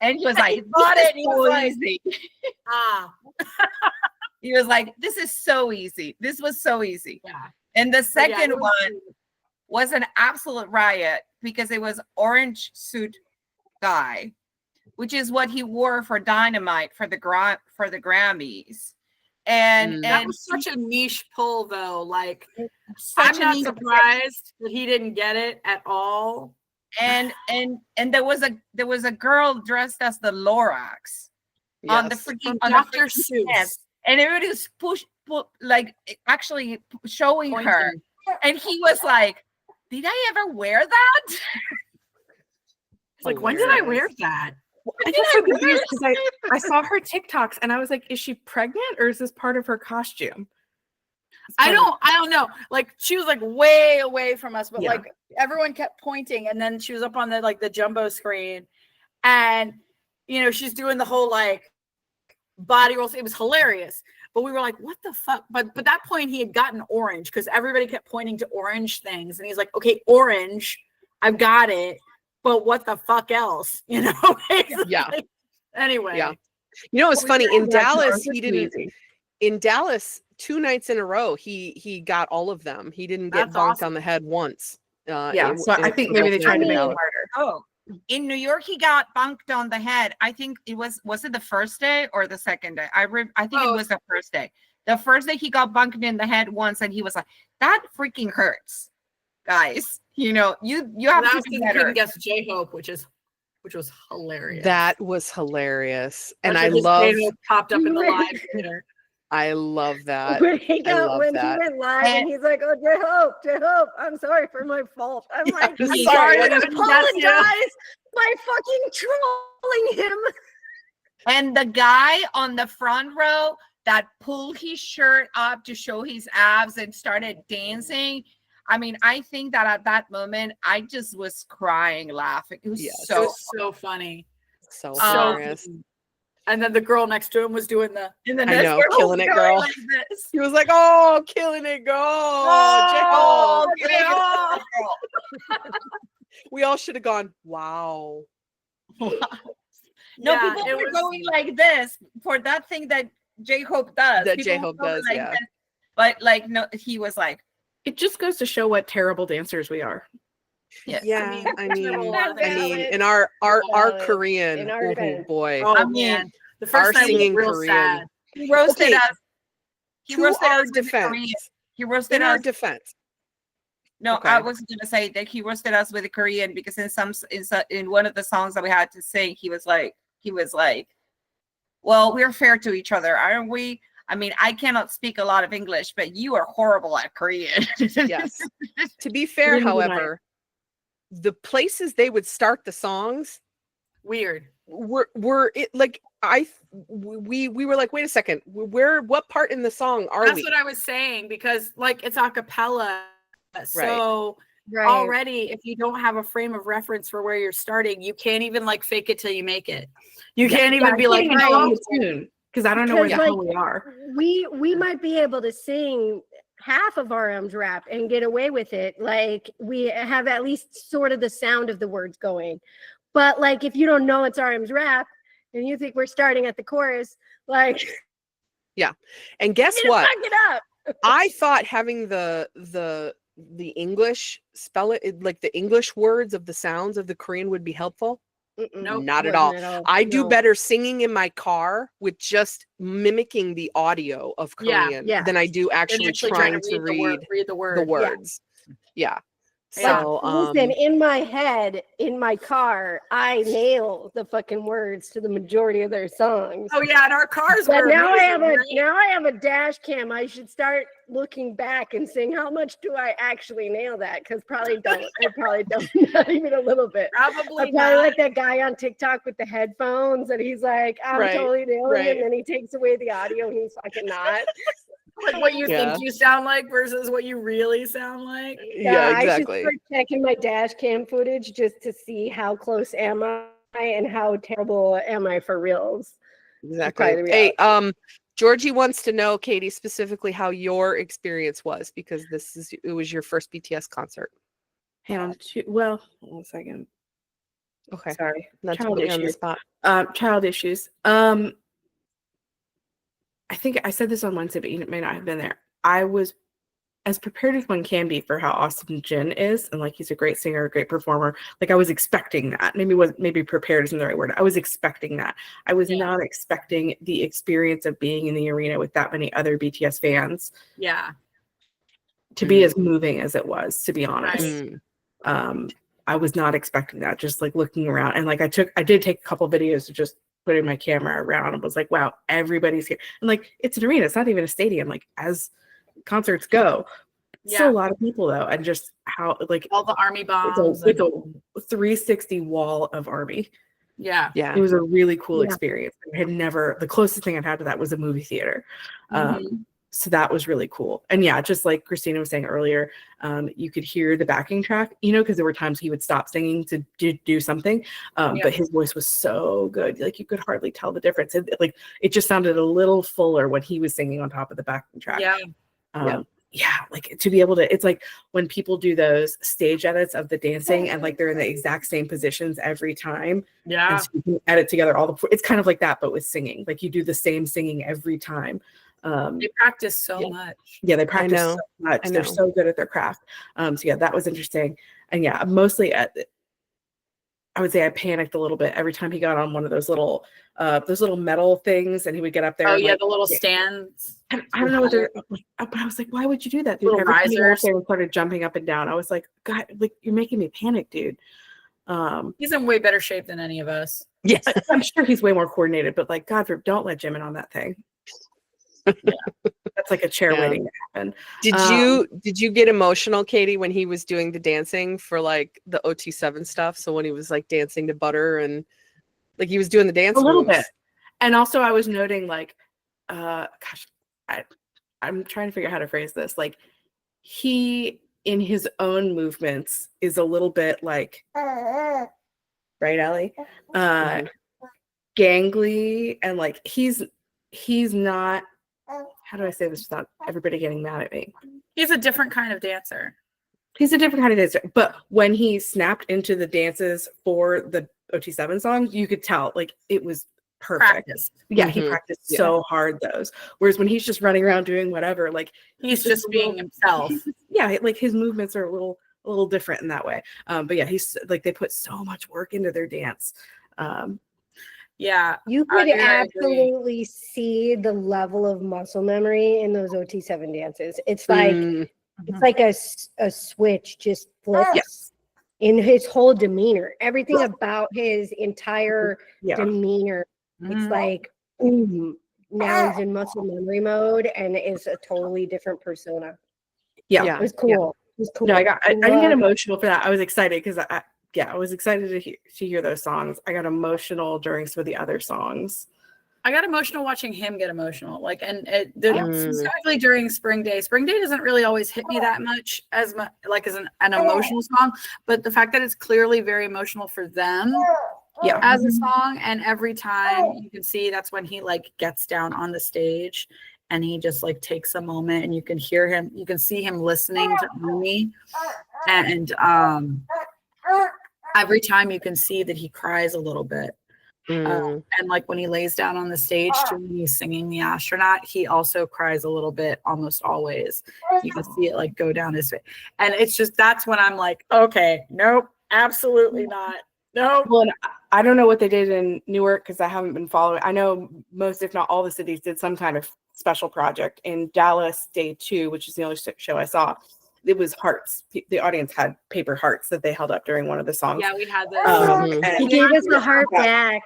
And he was like, got it. He was like, easy. He was like, this is so easy. This was so easy. Yeah. And the second one was an absolute riot because it was orange suit guy, which is what he wore for Dynamite for the Grammys. And that was such a niche pull though. Like, I'm not surprised that he didn't get it at all. And there was a girl dressed as the Lorax on the freaking Dr. Seuss. And everybody was like actually showing Pointing. her. And he was like, did I ever wear that? Like, when did I wear that? I just so confused because I saw her TikToks and I was like, is she pregnant or is this part of her costume? I don't know. Like, she was like way away from us, but like everyone kept pointing, and then she was up on the jumbo screen, and she's doing the whole like body rolls. It was hilarious, but we were like, what the fuck? But that point he had gotten orange because everybody kept pointing to orange things, and he's like, okay, orange, I've got it, but what the fuck else? Yeah. Anyway. Yeah. It's funny in Dallas. He didn't. In Dallas, 2 nights in a row, he got all of them. He didn't get bonked on the head once. So I think maybe they tried to make it harder. Oh, in New York, he got bunked on the head. I think it was it the first day or the second day? I think it was the first day. The first day he got bunked in the head once, and he was like, "That freaking hurts, guys." You have to be better. Guess J-Hope, which was hilarious. That was hilarious, and I love J-Hope popped up in the live theater. I love that. When he went live and he's like, "Oh, J-Hope, I'm sorry for my fault." I'm like, sorry, I apologize by fucking trolling him. And the guy on the front row that pulled his shirt up to show his abs and started dancing. I mean, I think that at that moment, I just was crying, laughing. It was so funny. So hilarious. And then the girl next to him was doing killing it, girl. Like this. He was like, "Oh, killing it, girl." Oh, we all should have gone, wow. No, people were going like this for that thing that J-Hope does. That J-Hope does, like yeah. This. But like, no, he was like, it just goes to show what terrible dancers we are. Yes. Yeah, I mean, in our Korean, oh boy. Oh man, the first time singing was real Korean. sad. He roasted us. He roasted our us with defense. He roasted in us. our defense. No, okay. I was going to say that he roasted us with the Korean because in one of the songs that we had to sing, he was like, well, we're fair to each other, aren't we? I mean, I cannot speak a lot of English, but you are horrible at Korean. Yes. To be fair, however, the places they would start the songs weird were it like we were like, wait a second, what part in the song are That's we? what I was saying, because like it's a cappella. So already if you don't have a frame of reference for where you're starting, you can't even like fake it till you make it. You can't even be like, tune, because I don't know where the hell we are. We might be able to sing half of RM's rap and get away with it. Like we have at least sort of the sound of the words going. But like if you don't know it's RM's rap and you think we're starting at the chorus, like and guess what? Fuck it up. I thought having the English spell it like the English words of the sounds of the Korean would be helpful. No, not at all. I do better singing in my car with just mimicking the audio of Korean than I do actually trying to read the words. Yeah. So listen, in my head, in my car, I nail the fucking words to the majority of their songs. Oh yeah, and our cars But were now I amazing, have a dash cam. I should start looking back and saying how much do I actually nail that? Because probably don't. I probably don't. Not even a little bit. Probably I'm probably not. like that guy on TikTok with the headphones, and he's like, "I'm Right, totally nailing right. it," and then he takes away the audio, and he's fucking not. Like what you Yeah. think you sound like versus what you really sound like. Yeah, I should exactly. start checking my dash cam footage just to see how close am I and how terrible am I for reals. Exactly. the Hey, Georgie wants to know, Katie, specifically how your experience was, because it was your first BTS concert. Hang on. Well, 1 second. Okay. Sorry. Not to Child put you on the issues. spot. Child issues. I think I said this on Wednesday, but you may not have been there. I was as prepared as one can be for how awesome Jin is, and like he's a great singer, a great performer. Like I was expecting that. Maybe prepared isn't the right word. I was expecting that. I was not expecting the experience of being in the arena with that many other BTS fans. Yeah. To be as moving as it was, to be honest. Mm. I was not expecting that. Just like looking around, and like I did take a couple videos to just put in my camera around and was like, wow, everybody's here. And like it's an arena, it's not even a stadium. Like as concerts go, still a lot of people though, and just how like all the army bombs. It's a 360 wall of army. Yeah. It was a really cool experience. I had never, the closest thing I'd had to that was a movie theater. So that was really cool. And yeah, just like Christina was saying earlier, you could hear the backing track, because there were times he would stop singing to do something. But his voice was so good. Like you could hardly tell the difference. It just sounded a little fuller when he was singing on top of the backing track. Like to be able to, it's like when people do those stage edits of the dancing and like they're in the exact same positions every time. And so you can edit together it's kind of like that, but with singing. Like you do the same singing every time. They practice so much. Yeah, they practice so much. They're so good at their craft. So yeah, that was interesting. And yeah, mostly I would say I panicked a little bit every time he got on one of those little metal things and he would get up there. Oh yeah, the little stands. I don't know what they're, but I was like, why would you do that? Dude? Little Every time he got up risers. there and started jumping up and down. I was like, God, like you're making me panic, dude. He's in way better shape than any of us. Yes. I'm sure he's way more coordinated, but like, God, don't let Jimin on that thing. That's like a chair waiting to happen. Did you get emotional, Katie, when he was doing the dancing for like the OT7 stuff? So when he was like dancing to Butter and like he was doing the dance a little moves. bit. And also I was noting like, gosh, I'm trying to figure out how to phrase this. Like he in his own movements is a little bit like, right, Allie? Gangly, and like he's not, how do I say this without everybody getting mad at me? He's a different kind of dancer. He's a different kind of dancer. But when he snapped into the dances for the OT7 songs, you could tell like it was perfect. Practice. Yeah, he practiced so hard those. Whereas when he's just running around doing whatever, like he's just being himself. Yeah, like his movements are a little different in that way. But yeah, he's like they put so much work into their dance. Yeah, you could absolutely see the level of muscle memory in those OT7 dances. It's like it's like a switch just flips in his whole demeanor. Everything about his entire demeanor. It's like now he's in muscle memory mode and is a totally different persona. Yeah, it was cool. It was cool. No, I didn't get emotional for that. I was excited because I was excited to hear those songs. I got emotional during some of the other songs. I got emotional watching him get emotional. Like, specifically during Spring Day. Spring Day doesn't really always hit me that much as an emotional song, but the fact that it's clearly very emotional for them as a song, and every time you can see that's when he like gets down on the stage and he just like takes a moment and you can hear him, you can see him listening to me, and every time you can see that he cries a little bit. And like when he lays down on the stage when he's singing the Astronaut, he also cries a little bit almost always. You can see it like go down his face. And it's just, that's when I'm like, okay, nope, absolutely not. Nope. Well, I don't know what they did in Newark because I haven't been following. I know most, if not all the cities did some kind of special project. In Dallas, day 2, which is the only show I saw, it was hearts. The audience had paper hearts that they held up during one of the songs. Yeah, we had those. Mhm. He gave us the heart back.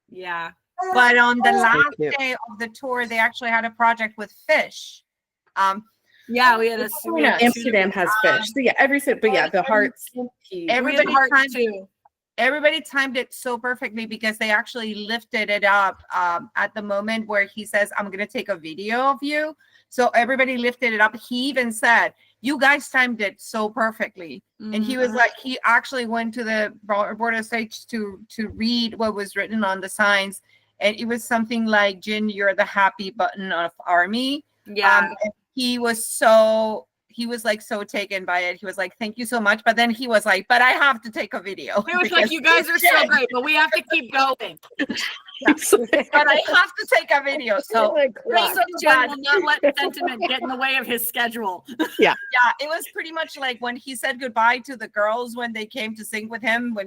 Yeah. But on the So last cute. day of the tour, they actually had a project with fish. Yeah, we had a Amsterdam has fish. So yeah, but yeah, the hearts. Everybody hearts timed, too. everybody timed it so perfectly because they actually lifted it up at the moment where he says, I'm going to take a video of you. So everybody lifted it up. He even said, you guys timed it so perfectly. And he was like, he actually went to the border stage to read what was written on the signs. And it was something like, Jin, you're the happy button of ARMY. Yeah. He was like so taken by it. He was like, thank you so much. But then he was like, but I have to take a video. It was like, you guys are so great, but we have to keep going. But I have to take a video. So Also, Jen will not let sentiment get in the way of his schedule. yeah, it was pretty much like when he said goodbye to the girls when they came to sing with him, when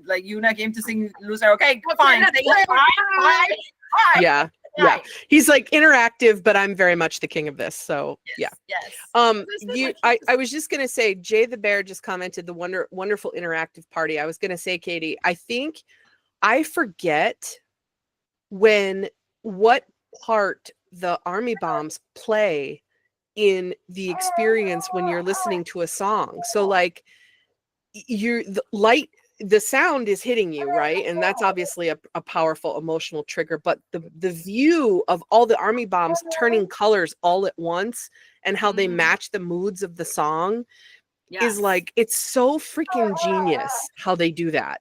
like Yuna came to sing Loser. Okay, fine. Say bye. Yeah. Yeah, he's like interactive, but I'm very much the king of this. So Yes. I was just gonna say, Jay the Bear just commented the wonderful interactive party. I was gonna say, Katie, I think I forget what part the army bombs play in the experience when you're listening to a song. So like the sound is hitting you, right? And that's obviously a powerful emotional trigger, but the view of all the army bombs turning colors all at once and how they match the moods of the song is like, it's so freaking genius how they do that.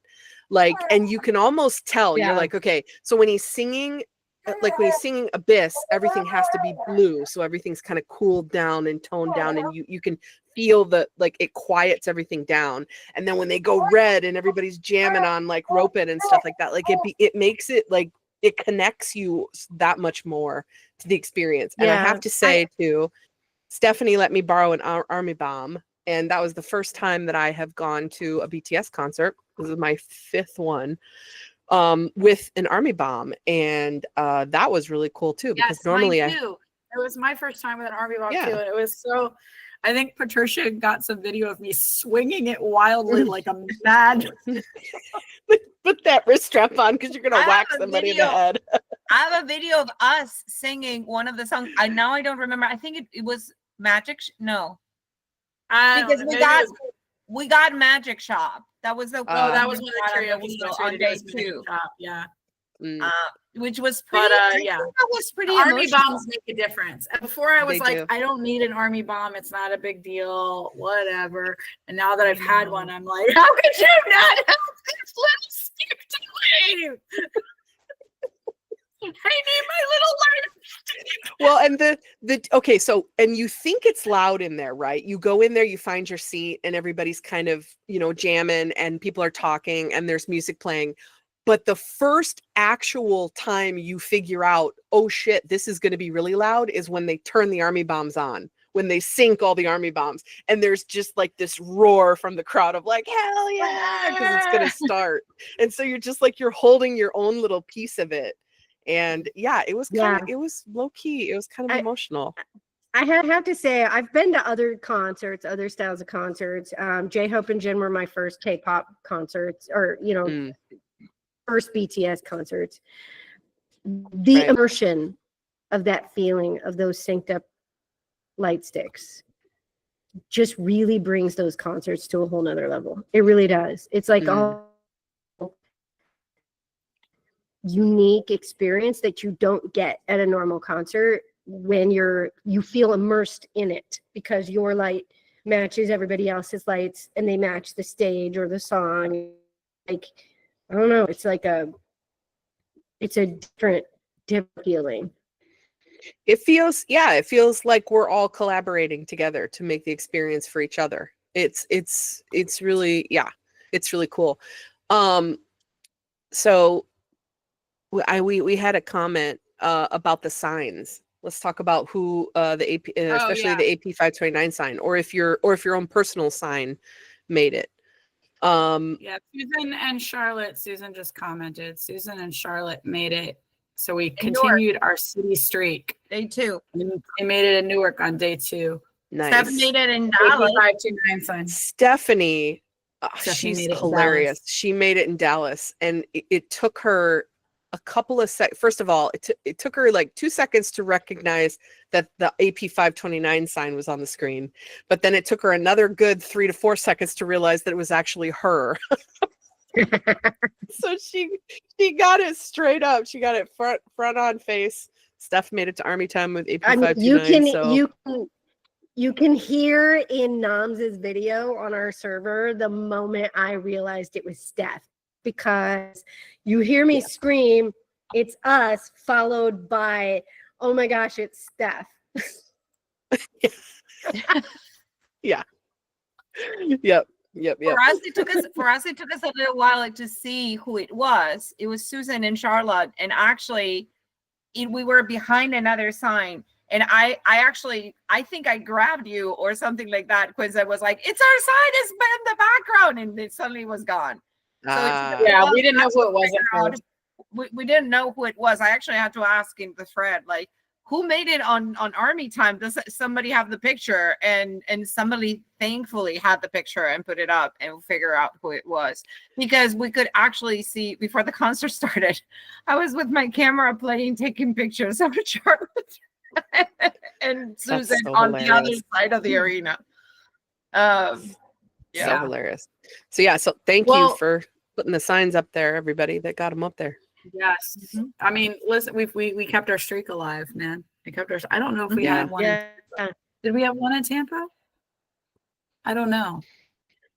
Like, and you can almost tell, you're like, okay, so when he's singing Abyss, everything has to be blue. So everything's kind of cooled down and toned down, and you can feel like it quiets everything down. And then when they go red and everybody's jamming on like Ropin' and stuff like that, like it makes it like it connects you that much more to the experience. And I have to say too, Stephanie let me borrow an army bomb, and that was the first time that I have gone to a BTS concert. This is my 5th one. With an army bomb, and that was really cool too, because normally it was my first time with an army bomb too, and it was so, I think Patricia got some video of me swinging it wildly like a mad put that wrist strap on because you're gonna whack somebody in the head. I have a video of us singing one of the songs. I don't remember. I think it was Magic. No, because we got Magic Shop. That was the that was one of the karaoke on day 2. Yeah. Which was pretty. That was pretty. Army bombs make a difference. And before I was do. I don't need an army bomb. It's not a big deal. Whatever. And now that I've had one, I'm like, how could you not have this little stick to leave? I need my little light. Well, and okay, so and you think it's loud in there, right? You go in there, you find your seat, and everybody's kind of, jamming, and people are talking, and there's music playing. But the first actual time you figure out, oh shit, this is going to be really loud, is when they turn the army bombs on, when they sync all the army bombs, and there's just like this roar from the crowd of like, hell yeah, because it's going to start. And so you're just like, you're holding your own little piece of it. And it was it was low key. It was kind of emotional. I have to say, I've been to other concerts, other styles of concerts. J-Hope and Jin were my first K-pop concerts, or first BTS concerts. The immersion of that feeling of those synced up light sticks just really brings those concerts to a whole nother level. It really does. It's like all unique experience that you don't get at a normal concert when you feel immersed in it, because your light matches everybody else's lights and they match the stage or the song. Like, I don't know, it's a different feeling. It feels like we're all collaborating together to make the experience for each other. It's really, it's really cool. So we had a comment about the signs. Let's talk about who the AP, especially the AP529 sign, or if your own personal sign made it. Susan and Charlotte. Susan just commented. Susan and Charlotte made it, so we continued our city streak. Day 2. They made it in Newark on day 2. Steph Nice. made it in Dallas. AP529 sign. Stephanie, Stephanie she's made it in hilarious. She made it in Dallas, and it took her a couple of seconds. First of all, it took her like 2 seconds to recognize that the AP529 sign was on the screen, but then it took her another good 3 to 4 seconds to realize that it was actually her. So she got it straight up. She got it front on face. Steph made it to Army Time with AP529. You can hear in Nams's video on our server the moment I realized it was Steph, because you hear me scream, "It's us," followed by, "Oh my gosh, it's Steph." Yeah. Yep. For us, it took us a little while to see who it was. It was Susan and Charlotte, and actually, we were behind another sign. And I think I grabbed you or something like that, because I was like, "It's our sign, it's in the background," and it suddenly was gone. Yeah, we didn't know who it was at first. We didn't know who it was. I actually had to ask in the thread, like, who made it on Army Time? Does somebody have the picture? And somebody thankfully had the picture and put it up, and we'll figure out who it was, because we could actually see before the concert started. I was with my camera playing, taking pictures of Charlotte and Susan on the other side of the arena. So hilarious. So thank you for putting the signs up there, everybody that got them up there. Yes. I mean, listen, we kept our streak alive, man. We kept our. I don't know if we had one. Did we have one in Tampa? I don't know.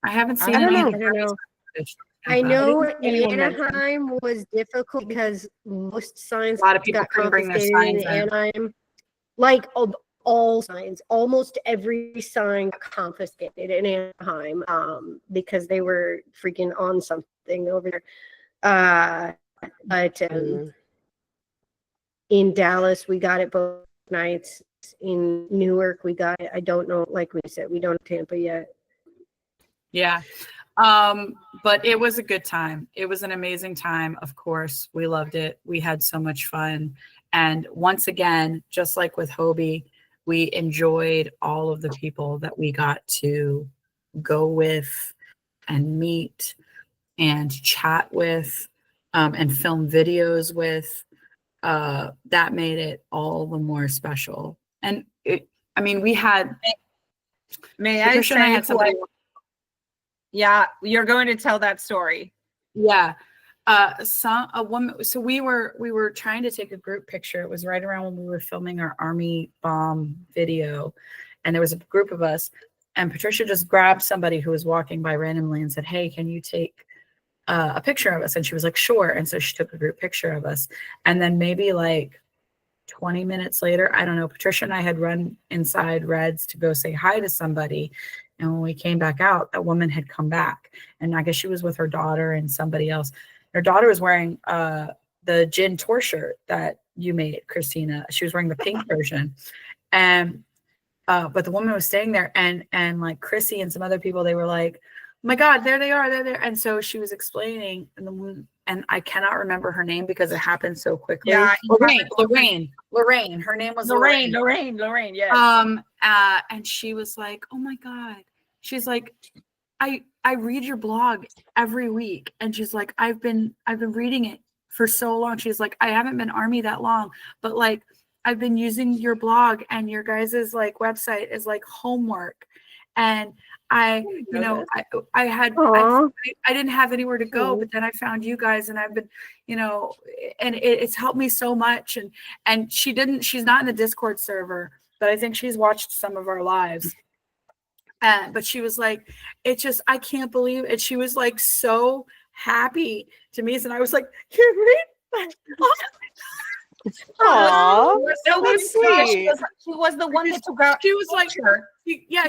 I haven't seen I any. don't know. I know Anaheim was difficult because most signs A lot of people got couldn't bring their confiscated signs in in. Anaheim. Like all signs, almost every sign got confiscated in Anaheim because they were freaking on something over there. But in Dallas, we got it both nights. In Newark, we got it. I don't know, like we said, we don't have Tampa yet. Yeah. But it was a good time. It was an amazing time. Of course, we loved it. We had so much fun. And once again, just like with Hobie, we enjoyed all of the people that we got to go with and meet and chat with and film videos with. That made it all the more special. And we had. May I Patricia and I had somebody. Yeah, you're going to tell that story. Yeah. A woman. So we were trying to take a group picture. It was right around when we were filming our Army bomb video, and there was a group of us. And Patricia just grabbed somebody who was walking by randomly and said, "Hey, can you take a picture of us?" And she was like, "Sure." And so she took a group picture of us. And then maybe like 20 minutes later, I don't know, Patricia and I had run inside Red's to go say hi to somebody. And when we came back out, that woman had come back. And I guess she was with her daughter and somebody else. Her daughter was wearing the Jin tour shirt that you made, Christina. She was wearing the pink version. And but the woman was staying there, and like Chrissy and some other people, they were like, "Oh my God, there they are, they're there." And so she was explaining, and I cannot remember her name because it happened so quickly. Yeah, Lorraine. Her name was Lorraine. Yes. And she was like, "Oh my God." She's like, I read your blog every week. And she's like, I've been reading it for so long. She's like, I haven't been Army that long, but like I've been using your blog and your guys's like website is like homework. And I didn't have anywhere to go, but then I found you guys, and I've been, and it's helped me so much. And she's not in the Discord server, but I think she's watched some of our lives. But she was like, I can't believe it. She was like so happy to me. And I was like, you're right. Aww, that was sweet. She was the one that took out. She was like,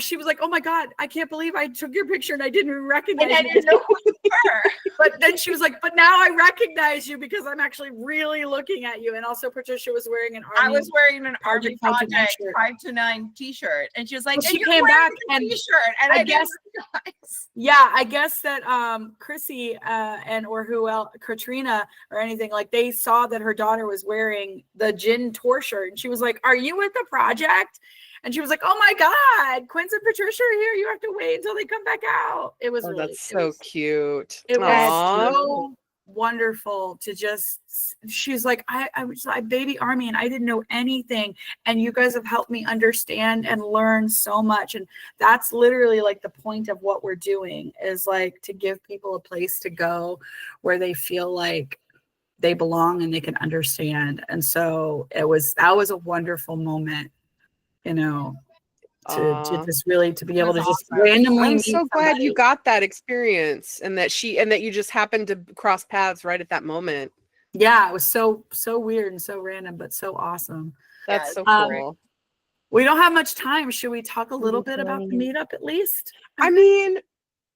she was like, "Oh my God, I can't believe I took your picture and I didn't even recognize you." I didn't know who you were. But then she was like, "But now I recognize you because I'm actually really looking at you." And also, Patricia was wearing an Army. I was wearing an Army Project 529 T-shirt, and she was like, she came back and T-shirt, and I guess that Chrissy or Katrina or anything, like they saw that her daughter was wearing the Jin tour shirt, and she was like, "Are you with the project?" And she was like, oh my God, Quince and Patricia are here. You have to wait until they come back out. It was really, that's so cute. it was Aw. so wonderful to just, she's like, I was a baby army and I didn't know anything. And you guys have helped me understand and learn so much. And that's literally like the point of what we're doing, is like to give people a place to go where they feel like they belong and they can understand. And so that was a wonderful moment, you know, to just really to be able to just randomly I'm meet so glad somebody. you got that experience, and that you just happened to cross paths right at that moment. Yeah, it was so weird and so random, but so awesome. That's so Um, cool. We don't have much time. Should we talk a little bit about the meetup at least? I mean,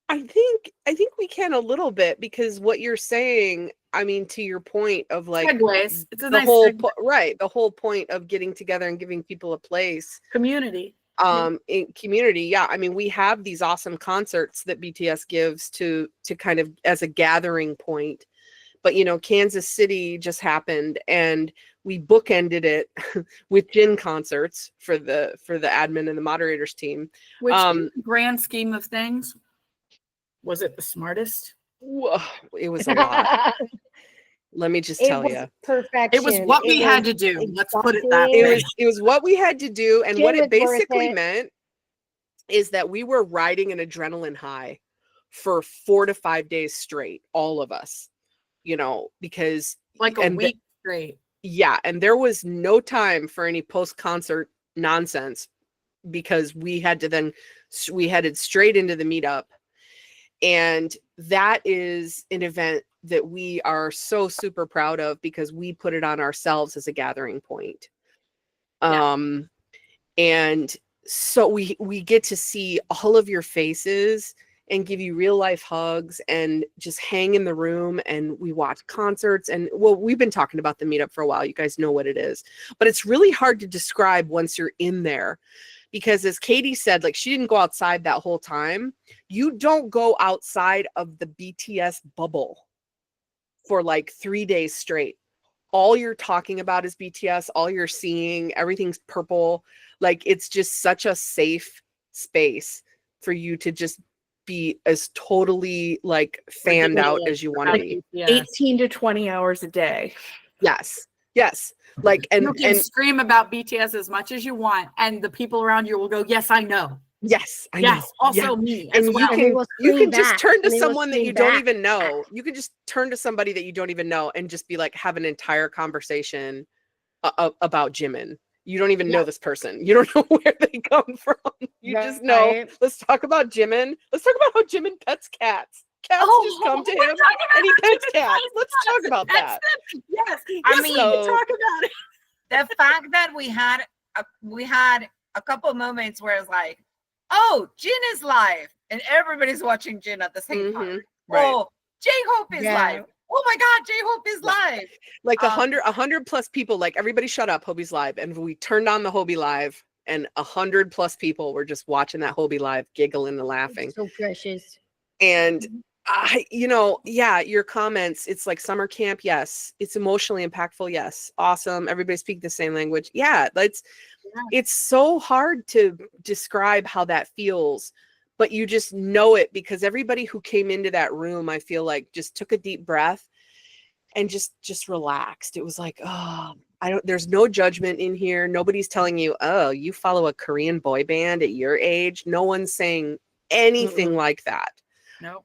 I think we can a little bit, because what you're saying, I mean, to your point of like Segues. It's a the nice whole segue. the whole point of getting together and giving people a place, Community. in community. Yeah, I mean, we have these awesome concerts that BTS gives to kind of as a gathering point. But you know, Kansas City just happened, and we bookended it with Jin concerts for the admin and the moderators team. Which in the grand scheme of things, was it the smartest? Whoa, it was a lot. Let me just tell you, perfection. It was what we had to do. Let's put it that way. it was what we had to do, and Jin what it was worth basically it. meant is that we were riding an adrenaline high for 4 to 5 days straight, all of us, you know, because Like a week straight. yeah, and there was no time for any post-concert nonsense, because we headed straight into the meetup. And that is an event that we are so super proud of, because we put it on ourselves as a gathering point. Yeah. And so we get to see all of your faces and give you real life hugs and just hang in the room, and we watch concerts. And well, we've been talking about the meetup for a while. You guys know what it is, but it's really hard to describe once you're in there, because as Katie said, like, she didn't go outside that whole time. You don't go outside of the BTS bubble for like 3 days straight. All you're talking about is BTS. All you're seeing, everything's purple. Like, it's just such a safe space for you to just be as totally like fanned out as you want to be. 18 to 20 hours a day. Yes. Like, and you can scream about BTS as much as you want, and the people around you will go, "Yes, I know. Yes, I Yes, know. also me." And as well. you can just turn to someone that you don't even know. You can just turn to somebody that you don't even know and just be like, have an entire conversation about Jimin. You don't even know this person. You don't know where they come from. You just know, let's talk about Jimin. Let's talk about how Jimin pets cats. Cats just come to him and he pets cats. Let's talk about that. Yes. I mean, talk about it. The fact that we had a couple of moments where it's like, oh, Jin is live, and everybody's watching Jin at the same time. Right. Oh, J-Hope is live. Oh my God, J-Hope is live. Like 100 plus people, like, everybody shut up, Hobie's live. And we turned on the Hobie live, and 100 plus people were just watching that Hobie live, giggling and laughing. So precious. And your comments, it's like summer camp. Yes. It's emotionally impactful. Yes. Awesome. Everybody speak the same language. Yeah. It's so hard to describe how that feels, but you just know it, because everybody who came into that room, I feel like, just took a deep breath and just relaxed. It was like, oh, there's no judgment in here. Nobody's telling you, oh, you follow a Korean boy band at your age. No one's saying anything like that. No.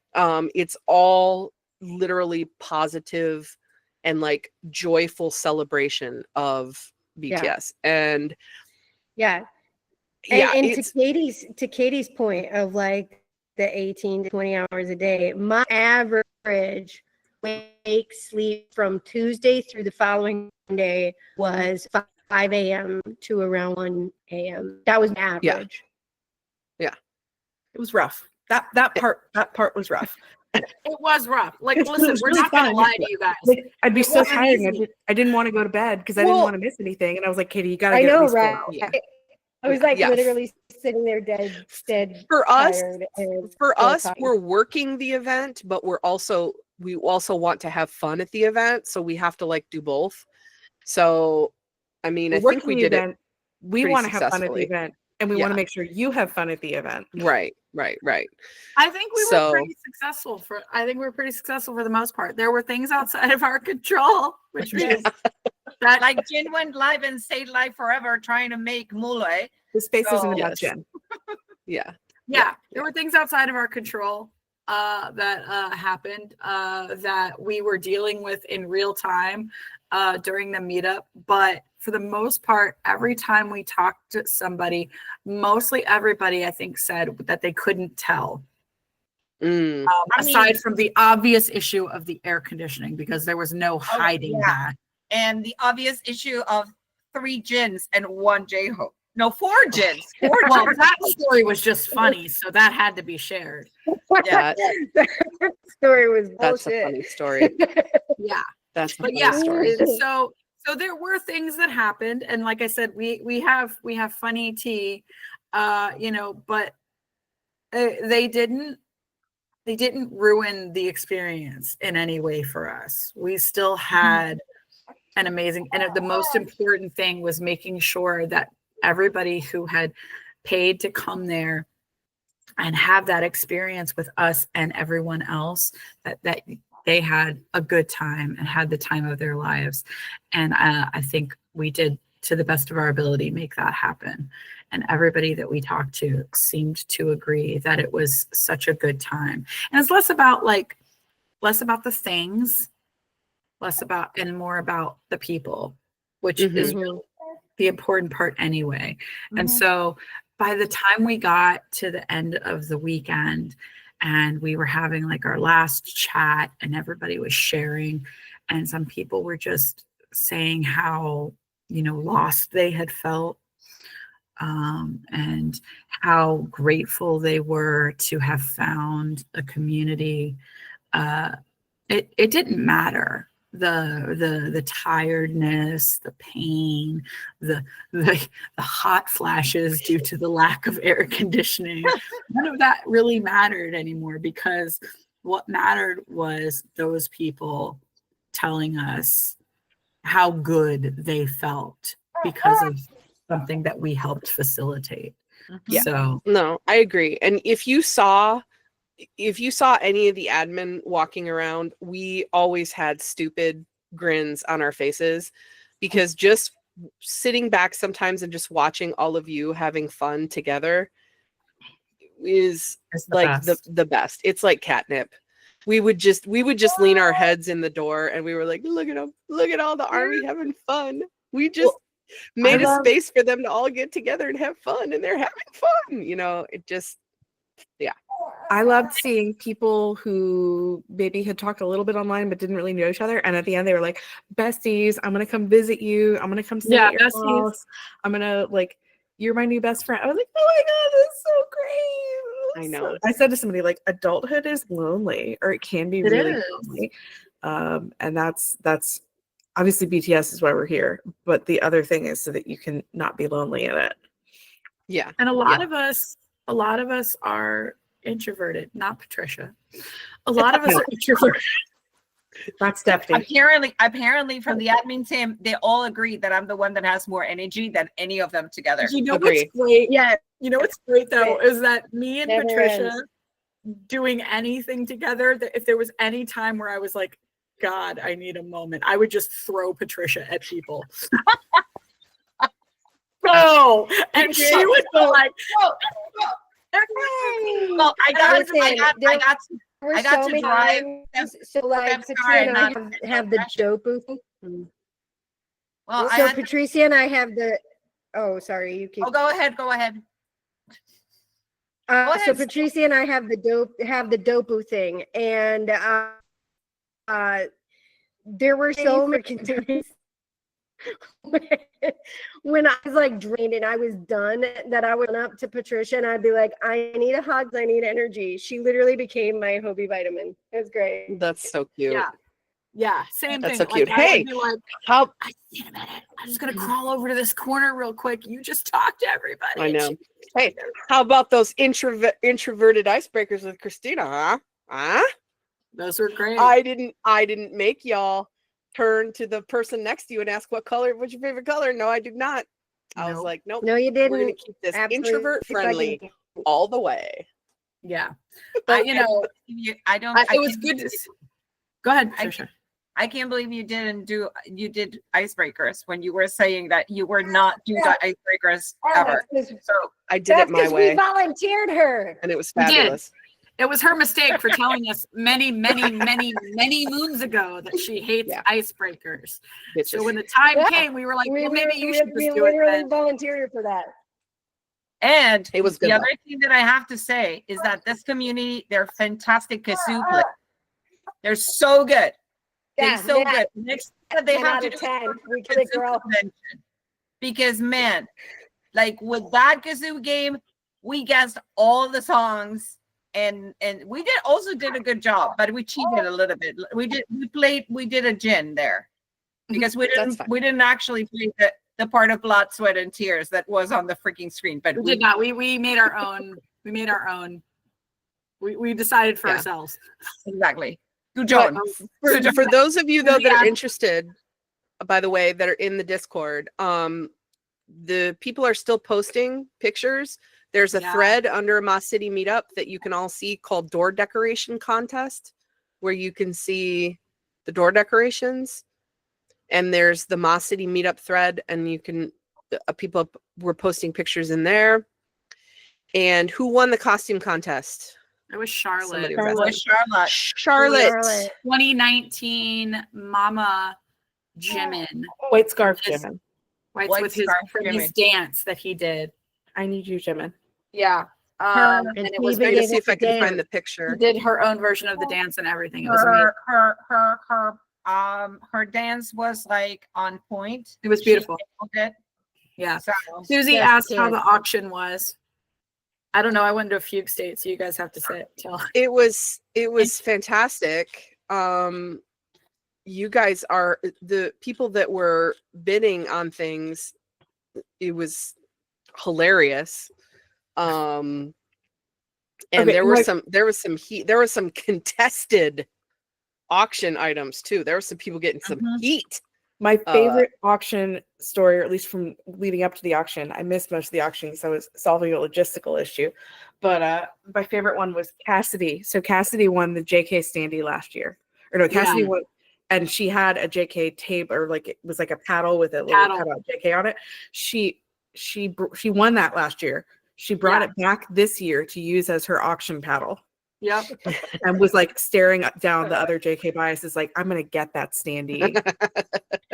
It's all literally positive and like joyful celebration of BTS. And and to Katie's point of like the 18 to 20 hours a day, my average wake sleep from Tuesday through the following day was 5 a.m. to around 1 a.m. That was average. Yeah. It was rough. That part was rough. It was rough. Like, listen, we're not gonna lie to you guys. Like, I'd be so tired. I didn't want to go to bed because I didn't want to miss anything. And I was like, Katie, you gotta get at least 4 hours. I was like literally sitting there dead. For us, tired. We're working the event, but we also want to have fun at the event. So we have to like do both. So, I mean, I think we did it. We want to have fun at the event, and we want to make sure you have fun at the event. Right. I think we were pretty successful for the most part. There were things outside of our control, which is that like Jin went live and stayed live forever trying to make mule. The space isn't about Jin. Yeah. There were things outside of our control that happened that we were dealing with in real time during the meetup. But for the most part, every time we talked to somebody, mostly everybody, I think, said that they couldn't tell. Aside from the obvious issue of the air conditioning, because there was no hiding that. And the obvious issue of 3 Jins and 1 J-Hope. No, 4 Jins. Well, that story was just funny, so that had to be shared. Yeah. That story was bullshit. That's a funny story. Yeah. That's a funny story. So there were things that happened, and like I said, we have funny tea, but they didn't ruin the experience in any way for us. We still had an amazing, and the most important thing was making sure that everybody who had paid to come there and have that experience with us and everyone else, that they had a good time and had the time of their lives. And I think we did, to the best of our ability, make that happen. And everybody that we talked to seemed to agree that it was such a good time. And it's less about the things, and more about the people, which is really the important part anyway. And so by the time we got to the end of the weekend and we were having like our last chat and everybody was sharing, and some people were just saying how, lost they had felt, and how grateful they were to have found a community. It didn't matter the tiredness, the pain, the hot flashes due to the lack of air conditioning. None of that really mattered anymore, because what mattered was those people telling us how good they felt because of something that we helped facilitate. Yeah. So no, I agree. And if you saw any of the admin walking around, we always had stupid grins on our faces, because just sitting back sometimes and just watching all of you having fun together is like the best. It's like catnip. We would just lean our heads in the door and we were like, look at them, look at all the army having fun. We just made a space for them to all get together and have fun, and they're having fun. It just, yeah. I loved seeing people who maybe had talked a little bit online but didn't really know each other, and at the end they were like, besties, I'm gonna come visit you, I'm gonna come stay at your house, I'm gonna, like, you're my new best friend. I was like, oh my god, that's so great. I know. I said to somebody, like, adulthood is lonely, or it can be really lonely, and that's obviously BTS is why we're here, but the other thing is so that you can not be lonely in it. Yeah. And a lot of us are introverted, not Patricia. A lot of us are introverted. That's Stephanie. Apparently from the admin team, they all agree that I'm the one that has more energy than any of them together. What's great? Yeah. What's great though is that me and Patricia doing anything together, that if there was any time where I was like, God, I need a moment, I would just throw Patricia at people. And she would go like, well, I got to drive. So like Patricia and I have the dope booth. Well, so Patricia and I have the. Oh, sorry, you keep. Oh, go ahead. Go ahead. So Patricia and I have the dope thing, and there were so many. When I was like drained and I was done, that I went up to Patricia and I'd be like, I need a hug, I need energy. She literally became my Hobie vitamin. It was great. That's so cute. Yeah, same That's thing. So cute. Like, hey, how? Wait a minute. I'm just gonna crawl over to this corner real quick. You just talk to everybody. I know. Hey, how about those introverted icebreakers with Christina? Huh? Those were great. I didn't make y'all turn to the person next to you and ask what's your favorite color. No, I did not. I was Nope. like, nope, No, you didn't. we're gonna keep this Absolutely introvert friendly fucking- all the way. Yeah. I You know, it was good to see. Go ahead, Trisha. I can't believe you did icebreakers when you were saying that you were not do the icebreakers ever. So I did it my because way, we volunteered her. and it was We did. fabulous. It was her mistake for telling us many moons ago that she hates Yeah. icebreakers. Bitches. So when the time Yeah. came, we were like, We well, maybe you should we just do it literally then. volunteered her for that. and It was good the though. other thing that I have to say is that this community, they're fantastic kazoo players. They're so good. They're so good. Next thing that they 10 have out to of do is 10. go to We the click kazoo her off. convention. Because man, like with that kazoo game, we guessed all the songs and we did a good job, but we cheated a little bit. We did a Jin there because we That's fine. didn't actually play the part of Blood, Sweat, and Tears that was on the freaking screen. But We did not. We made our own. We made our own. We decided for Yeah. ourselves. exactly. Good But job. for those of you though that are Yeah. interested, by the way, that are in the Discord, the people are still posting pictures. There's a Yeah. thread under Ma City Meetup that you can all see called Door Decoration Contest, where you can see the door decorations. And there's the Ma City Meetup thread, and you can people were posting pictures in there. And who won the costume contest? It was Charlotte. Somebody It was was Charlotte. Charlotte. 2019 Mama Jimin. White scarf, His- Jimin. Right, White with his scarf freeze Jimin. dance that he did. I need you, Jimin. Yeah. And And it she was even I'm very gonna gave see us if I a can find dance. the She picture. did her own version of the dance and everything. It was amazing. Her dance was like on point. It was She beautiful. nailed it. Yeah. So Susie Yes, asked how kid. the auction was. I don't know. I went to a fugue state, so you guys have to say it. Tell. It was fantastic. You guys are the people that were bidding on things. It was hilarious. And Okay, there was some heat. There was some contested auction items too. There were some people getting some heat. My favorite auction story, or at least from leading up to the auction, I missed most of the auction because I was solving a logistical issue. But my favorite one was Cassidy. So Cassidy won the JK standee last year. Or no, Cassidy won, and she had a JK tape, or like it was like a paddle with a little cutout JK on it. She won that last year. She brought it back this year to use as her auction paddle. Yep. And was like staring down the other JK biases, like, I'm gonna get that standee.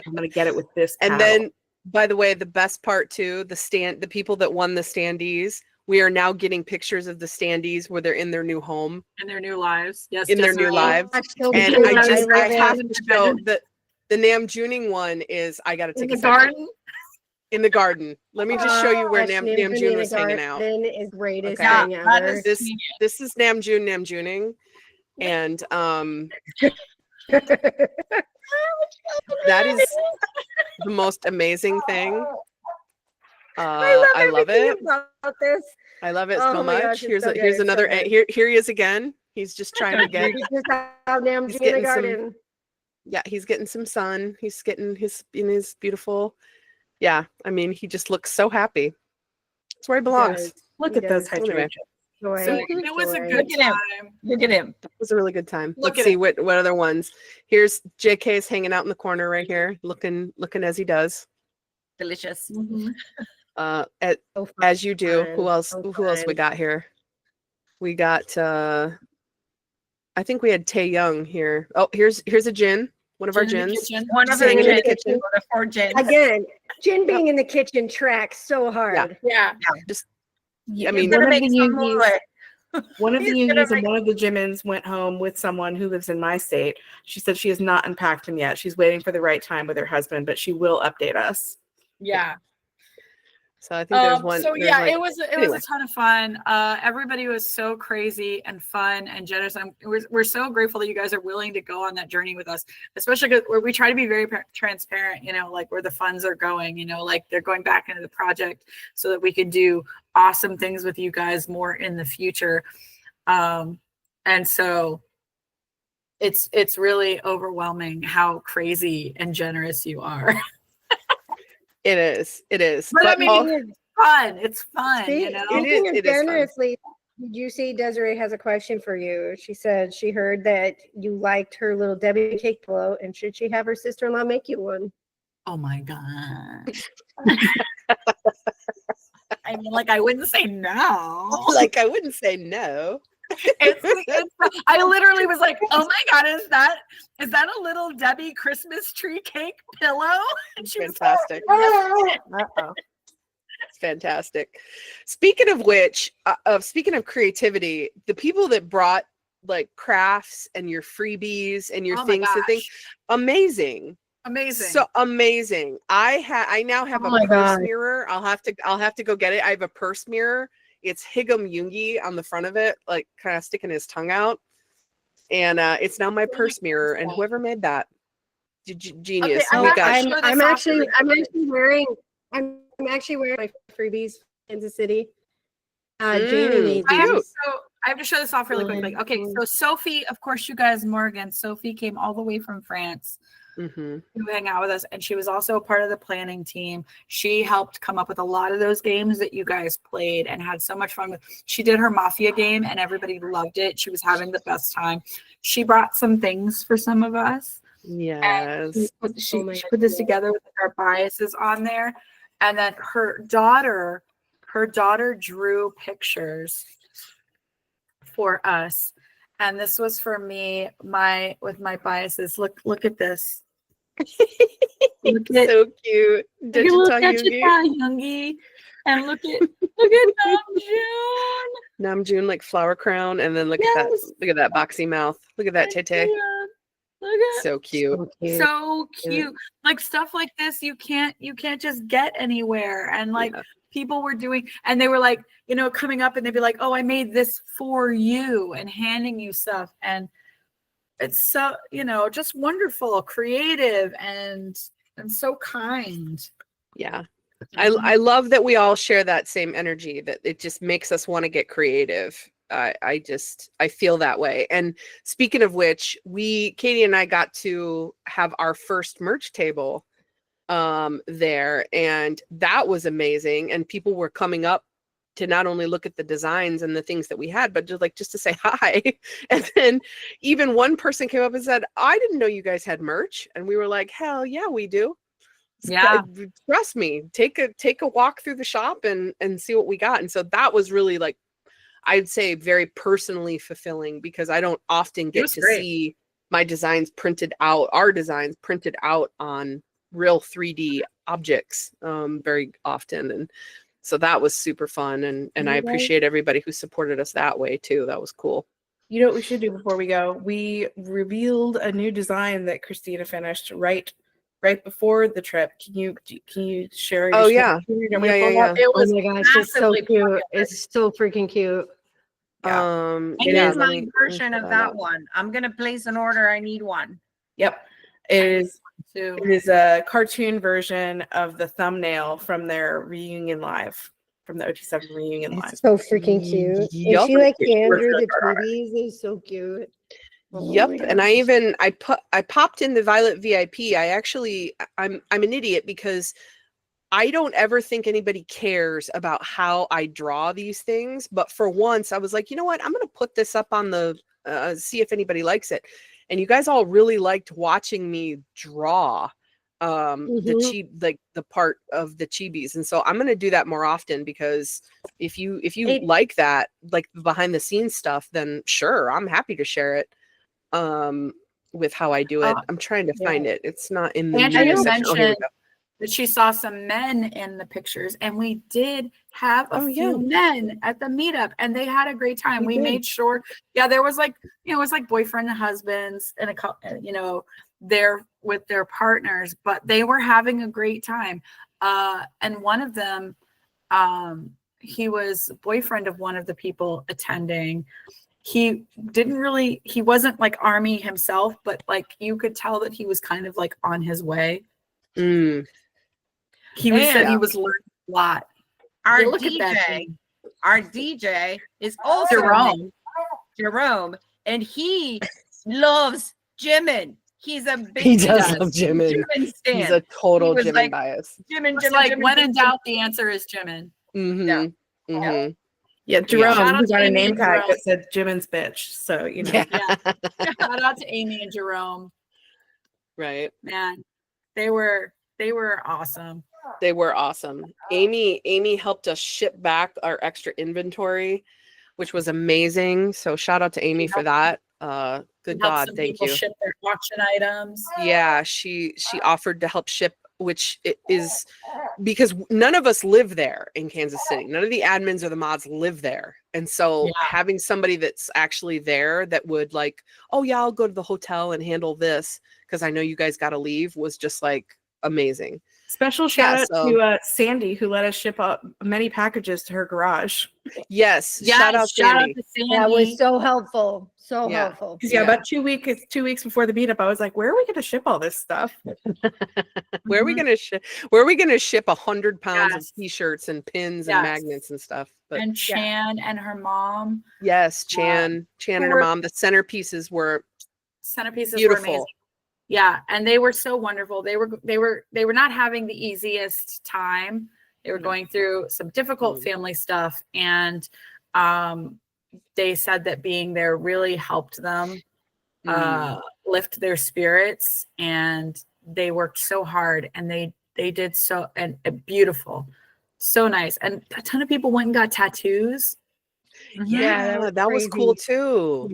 I'm gonna get it with this And paddle. then, by the way, the best part too, the people that won the standees, we are now getting pictures of the standees where they're in their new home, In their new lives. Yes. in their just new now. lives. That's so And cool. I love have it. to show that the Namjooning one is, I got to In take the a second. garden. In the garden. Let me just show you where Namjoon was hanging out. Is greatest Okay. thing that ever. is This is Namjooning. And that is the most amazing thing. I love it. About this. I love it Oh so my much. gosh, it's Here's so here's good, another so good. here he is again. He's just trying to get He's just out now in the getting some- garden. he's getting some sun. He's getting his beautiful. Yeah, I mean, he just looks so happy. It's where he belongs. Look He at those does. Anyway. Joy, So it was a joy. good Look at him. time. Look at him. It was a really good time. Look Let's at see what other ones. Here's JK's hanging out in the corner right here, looking as he does. Delicious. As So as you do. fun, Who else? so Who else we fun. got here? We got. I think we had Tae Young here. Oh, here's a Jin. One of our Jin in the Jins. kitchen. One of Just the hanging in the Jins. kitchen. One of four Jins. Again, Jin being in the kitchen tracks so hard. Yeah. I mean, He's gonna one of make the some Yugis- more. One of the He's gonna Yugis and make- one of the Jimins went home with someone who lives in my state. She said she has not unpacked him yet. She's waiting for the right time with her husband, but she will update us. Yeah. so I think there's one. So there's yeah, like- it was anyway. a ton of fun. Everybody was so crazy and fun and generous. We're so grateful that you guys are willing to go on that journey with us, especially because we try to be very transparent, like where the funds are going, like they're going back into the project so that we could do awesome things with you guys more in the future. And so it's really overwhelming how crazy and generous you are. It is. But I mean, it's fun. It's fun, you know. Speaking It of is fun. generously, did you see Desiree has a question for you? She said she heard that you liked her little Debbie cake pillow, and should she have her sister-in-law make you one? Oh my god. I mean, like, I wouldn't say no. Like, I wouldn't say no. I literally was like, oh my god, is that a little Debbie Christmas tree cake pillow? And she Fantastic. was like, It's fantastic. Speaking of which, speaking of creativity, the people that brought like crafts and your freebies and your things to think, amazing. So amazing. I now have a purse mirror. I'll have to go get it. I have a purse mirror. It's Higgum Yoongi on the front of it, like kind of sticking his tongue out. And it's now my purse mirror. And whoever made that, genius. Okay, I'm actually wearing my freebies Kansas City. Janie needs I have to show this off really quick. Like, okay, so Sophie, of course, you guys, Morgan. Sophie came all the way from France to hang out with us, and she was also a part of the planning team. She helped come up with a lot of those games that you guys played and had so much fun with. She did her Mafia game, and everybody loved it. She was having the best time. She brought some things for some of us. Yes. She put this together with our biases on there. And then her daughter drew pictures for us. And this was for me, with my biases. Look at this. So cute. Look at Yoongi. And look at Namjoon. Namjoon, like flower crown, and then look at that boxy mouth. Look at that Tay. So cute. So cute. Like stuff like this you can't just get anywhere. And like people were doing, and they were like, you know, coming up and they'd be like, oh, I made this for you, and handing you stuff. And it's so, you know, just wonderful, creative, and so kind. Yeah. I love that we all share that same energy, that it just makes us want to get creative. I feel that way. And speaking of which, Katie and I got to have our first merch table there, and that was amazing. And people were coming up to not only look at the designs and the things that we had, but just to say hi. And then even one person came up and said, I didn't know you guys had merch. And we were like, hell yeah, we do. Yeah. Trust me, take a walk through the shop and see what we got. And so that was really, like, I'd say very personally fulfilling, because I don't often get to see my designs printed out, our designs printed out on real 3D objects very often. And so that was super fun. And I appreciate everybody who supported us that way too. That was cool. You know what we should do before we go? We revealed a new design that Christina finished right before the trip. Can you share your yeah. It was, oh my gosh, it's so cute. It's so freaking cute. I need my version of that one. I'm gonna place an order. I need one. Yep. It is a cartoon version of the thumbnail from their reunion live, from the OT7 reunion live. It's so freaking cute. Yep. And she like Andrew the Tweeties is so cute. Yep. And I popped in the Violet VIP. I'm an idiot, because I don't ever think anybody cares about how I draw these things. But for once I was like, you know what? I'm going to put this up on the, see if anybody likes it. And you guys all really liked watching me draw the part of the chibis. And so I'm going to do that more often, because if you like that, like behind the scenes stuff, then sure, I'm happy to share it with how I do it. I'm trying to find it. It's not in the Andrea mentioned that she saw some men in the pictures, and we did have a few men at the meetup, and they had a great time. We made sure, there was like, it was like boyfriend and husbands and there with their partners, but they were having a great time. And one of them, he was boyfriend of one of the people attending. He wasn't like Army himself, but like you could tell that he was kind of like on his way. He said he was learning a lot. Our DJ is also Jerome, and he loves Jimin. He's a big. He does love Jimin. Jimin stan. He's a total He was Jimin like, bias. Jimin, It's Jimin, like Jimin, when in Jimin, doubt, the answer is Jimin. Mm-hmm. Yeah. Mm-hmm. Yeah, Jerome, Shout out who to got a Amy name and tag Jerome. that said Jimin's bitch. So, you know. Yeah. Shout out to Amy and Jerome. Right. Man, they were awesome. They were awesome. Amy helped us ship back our extra inventory, which was amazing. So shout out to Amy for that. Good Helped God, some thank people you. ship their auction items. Yeah, she offered to help ship, which is because none of us live there in Kansas City. None of the admins or the mods live there. And so having somebody that's actually there that would like, oh yeah, I'll go to the hotel and handle this because I know you guys got to leave was just like amazing. Special shout out to Sandy, who let us ship many packages to her garage. Yes, shout out Sandy. to Sandy. That was so helpful. So helpful. Yeah, about 2 weeks before the meetup, I was like, where are we going to ship all this stuff? Where are we going to ship? Where are we going to ship 100 pounds of Yes. t-shirts and pins and magnets and stuff? But And Chan and her mom. yes, Chan and her mom. The centerpieces were beautiful. Were amazing. Yeah, and they were so wonderful. They were not having the easiest time. They were going through some difficult family stuff, and they said that being there really helped them lift their spirits, and they worked so hard, and they did so and beautiful, so nice, and a ton of people went and got tattoos. Yeah, that was cool too.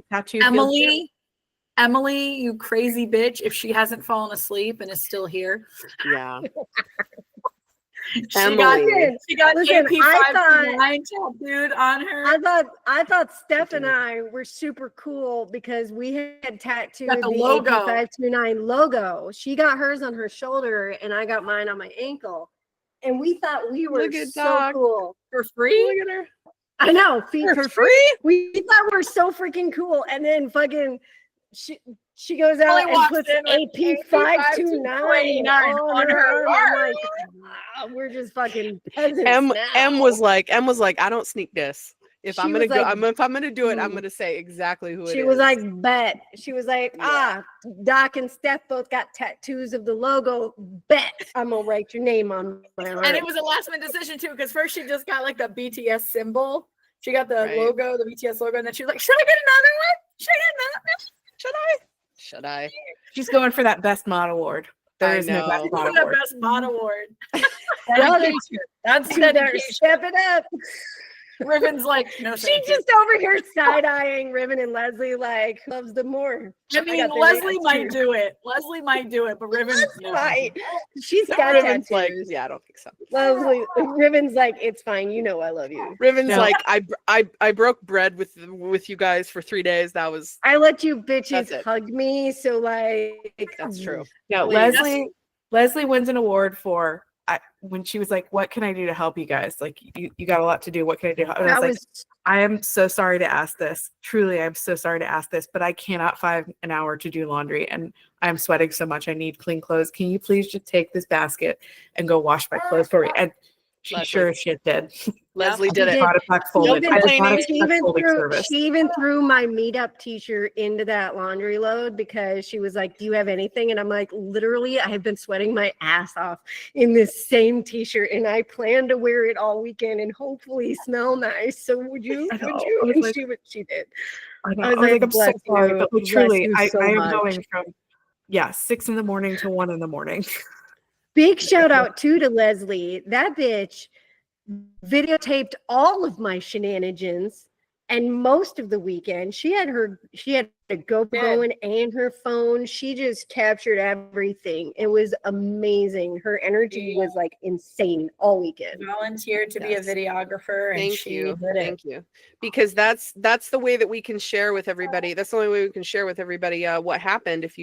Emily, you crazy bitch, if she hasn't fallen asleep and is still here. Yeah. She got AP529 tattooed on her. I thought Steph and I were super cool because we had tattooed the logo. AP529 logo. She got hers on her shoulder and I got mine on my ankle. And we thought we were so cool. For free? Look at her. I know. For free? We thought we were so freaking cool. And then fucking she goes out and puts AP529 on her arm. I'm like, we're just fucking peasants now. M was like, I don't sneak this. If I'm gonna go, if I'm gonna do it, I'm "Mm." gonna say exactly who it is. She was like, bet. She was like, Doc and Steph both got tattoos of the logo. Bet I'm gonna write your name on my arm. And it was a last minute decision too, because first she just got like the BTS symbol. She got the logo, the BTS logo, and then she was like, should I get another one? Should I get another one? Should I? She's going for that best mod award. There is no best mod award. Best mod award. That's step it up. Riven's like, no, she's just over here side-eyeing Riven and Leslie like loves them more. I mean, Leslie might do it. Leslie might do it, but Riven right. She's got Riven's tattoos. like, yeah, I don't think so. Leslie, Riven's like, it's fine. You know I love you. Riven's like, I broke bread with you guys for 3 days. That was. I let you bitches hug me, so like. That's true. No, Leslie wins an award for. When she was like, what can I do to help you guys? Like, you got a lot to do. What can I do? And I was like, I am so sorry to ask this. Truly, I'm so sorry to ask this, but I cannot find an hour to do laundry. And I'm sweating so much. I need clean clothes. Can you please just take this basket and go wash my clothes for me? And she sure as shit did. Leslie did it. She even threw my meetup t-shirt into that laundry load because she was like, do you have anything? And I'm like, literally, I have been sweating my ass off in this same t-shirt and I plan to wear it all weekend and hopefully smell nice. So would you? And she did. I was like, I'm so sorry, but truly, I am going from 6 a.m. to 1 a.m. Big shout out to Leslie. That bitch videotaped all of my shenanigans and most of the weekend. She had a GoPro and her phone. She just captured everything. It was amazing. Her energy was like insane all weekend. Volunteered to be a videographer, and Thank you. Because that's the way that we can share with everybody. That's the only way we can share with everybody what happened if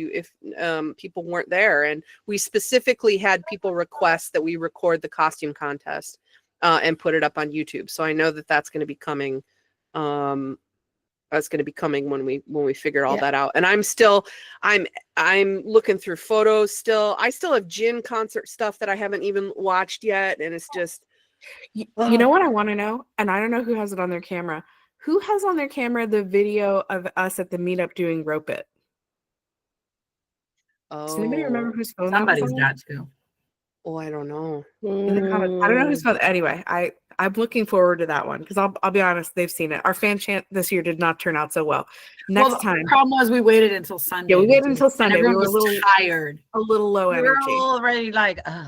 people weren't there. And we specifically had people request that we record the costume contest and put it up on YouTube. So I know that that's going to be coming. That's going to be coming when we figure all that out. And I'm looking through photos still. I still have Jin concert stuff that I haven't even watched yet. And it's just, you know what I want to know? And I don't know who has it on their camera. Who has on their camera the video of us at the meetup doing Rope It? Does anybody remember whose phone Somebody's that was on? got to. Oh, I don't know. In the comments. I don't know whose phone. Anyway, I'm looking forward to that one because I'll be honest, they've seen it. Our fan chant this year did not turn out so well. Next time. The problem was we waited until Sunday. Yeah, we waited until Sunday. We were was tired. A little low We were energy. already like, ugh.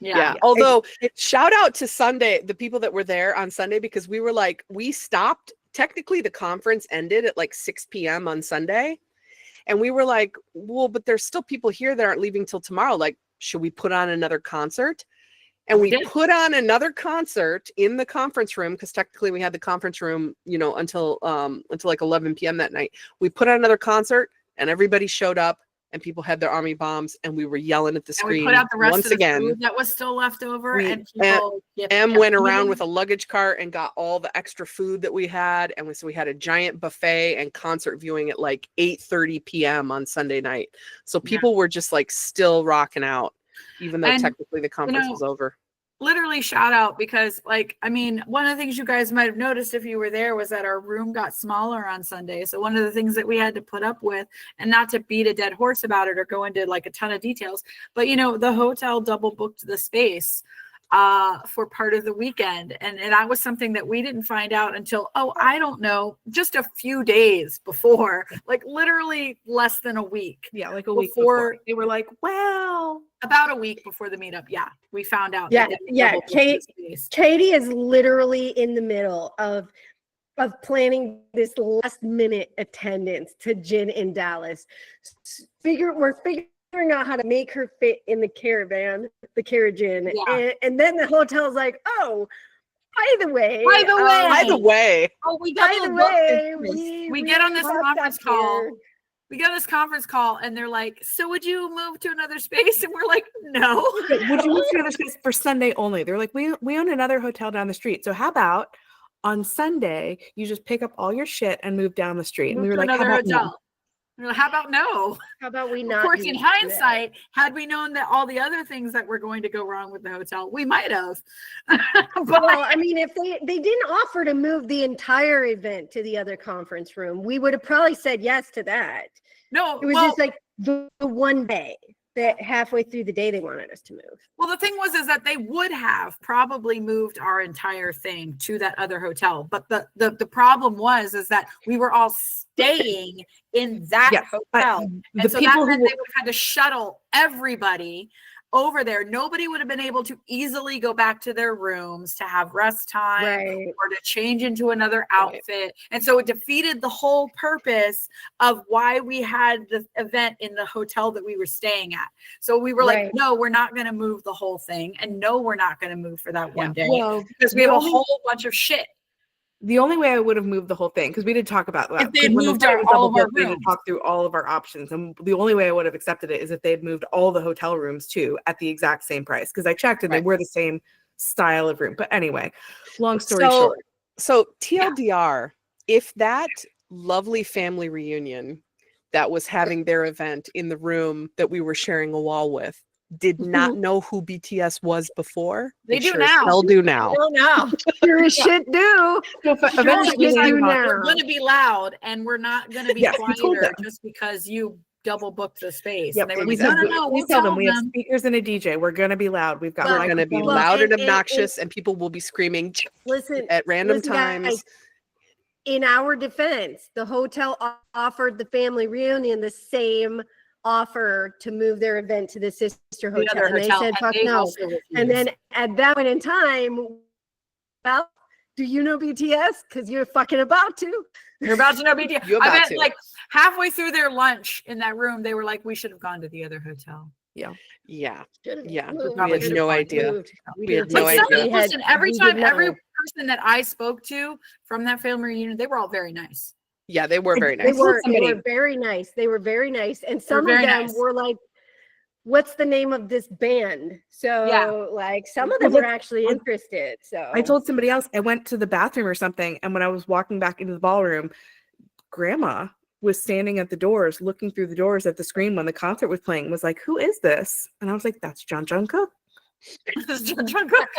Yeah. Although shout out to Sunday, the people that were there on Sunday, because we were like, we stopped. Technically, the conference ended at like 6 p.m. on Sunday. And we were like, well, but there's still people here that aren't leaving till tomorrow. Like, should we put on another concert? And we put on another concert in the conference room because technically we had the conference room, until like 11 p.m. that night. We put on another concert and everybody showed up. And people had their army bombs, and we were yelling at the screen. And we put out the rest once of the again. food that was still left over, and Em went around with a luggage cart and got all the extra food that we had, and so we had a giant buffet and concert viewing at like 8:30 p.m. on Sunday night. So people were just like still rocking out, even though technically the conference was over. Literally shout out because one of the things you guys might have noticed if you were there was that our room got smaller on Sunday. So one of the things that we had to put up with, and not to beat a dead horse about it or go into like a ton of details, but the hotel double booked the space for part of the weekend. And that was something that we didn't find out until, I don't know, just a few days before, like literally less than a week. Yeah, like a week before. They were like, well, about a week before the meetup. Yeah, we found out. Yeah. Katie is literally in the middle of planning this last minute attendance to Jin in Dallas. We're figuring out how to make her fit in the caravan, the Carajin. Yeah. And then the hotel's like, oh, by the way. Oh, we get on this conference call. We get this conference call and they're like, so would you move to another space? And we're like, no. Would you move to another space for Sunday only? They're like, we own another hotel down the street. So how about on Sunday, you just pick up all your shit and move down the street? And we were like, how about no? How about no? How about we not? Of course, in hindsight, had we known that all the other things that were going to go wrong with the hotel, we might have. But if they didn't offer to move the entire event to the other conference room, we would have probably said yes to that. No, it was just like the one day that halfway through the day they wanted us to move. Well, the thing is that they would have probably moved our entire thing to that other hotel. But the problem was that we were all staying in that hotel. And so that meant they would have had to shuttle everybody over there. Nobody would have been able to easily go back to their rooms to have rest time or to change into another outfit. And so it defeated the whole purpose of why we had the event in the hotel that we were staying at. So we were like, no, we're not going to move the whole thing. And no, we're not going to move for that one day because we have a whole bunch of shit. The only way I would have moved the whole thing, because we did talk about that. If they had moved all of our rooms. We talked through all of our options. And the only way I would have accepted it is if they had moved all the hotel rooms too at the exact same price. Because I checked and they were the same style of room. But anyway, long story short. So TLDR, if that lovely family reunion that was having their event in the room that we were sharing a wall with did not know who BTS was before, they do now. They'll do now. Sure shit do. We're going to be loud and we're not going to be quieter just because you double booked the space. Yep. And we tell them we have speakers and a DJ. We're going to be loud. We're going to be loud and obnoxious, and people will be screaming at random times. Guys, in our defense, the hotel offered the family reunion the same offer to move their event to the sister hotel, and they said fuck no. And then at that point in time, well, do you know BTS? Because you're fucking about to. You're about to know BTS. I bet like halfway through their lunch in that room, they were like, we should have gone to the other hotel. We had Moved. no idea. We had no idea. Listen, every person that I spoke to from that family reunion, they were all very nice. Yeah, they were very nice. They were very nice. They were very nice. And some of them were like, what's the name of this band? So like some of them were actually interested. So I told somebody else, I went to the bathroom or something. And when I was walking back into the ballroom, grandma was standing at the doors, looking through the doors at the screen when the concert was playing, was like, who is this? And I was like, that's John Jungkook.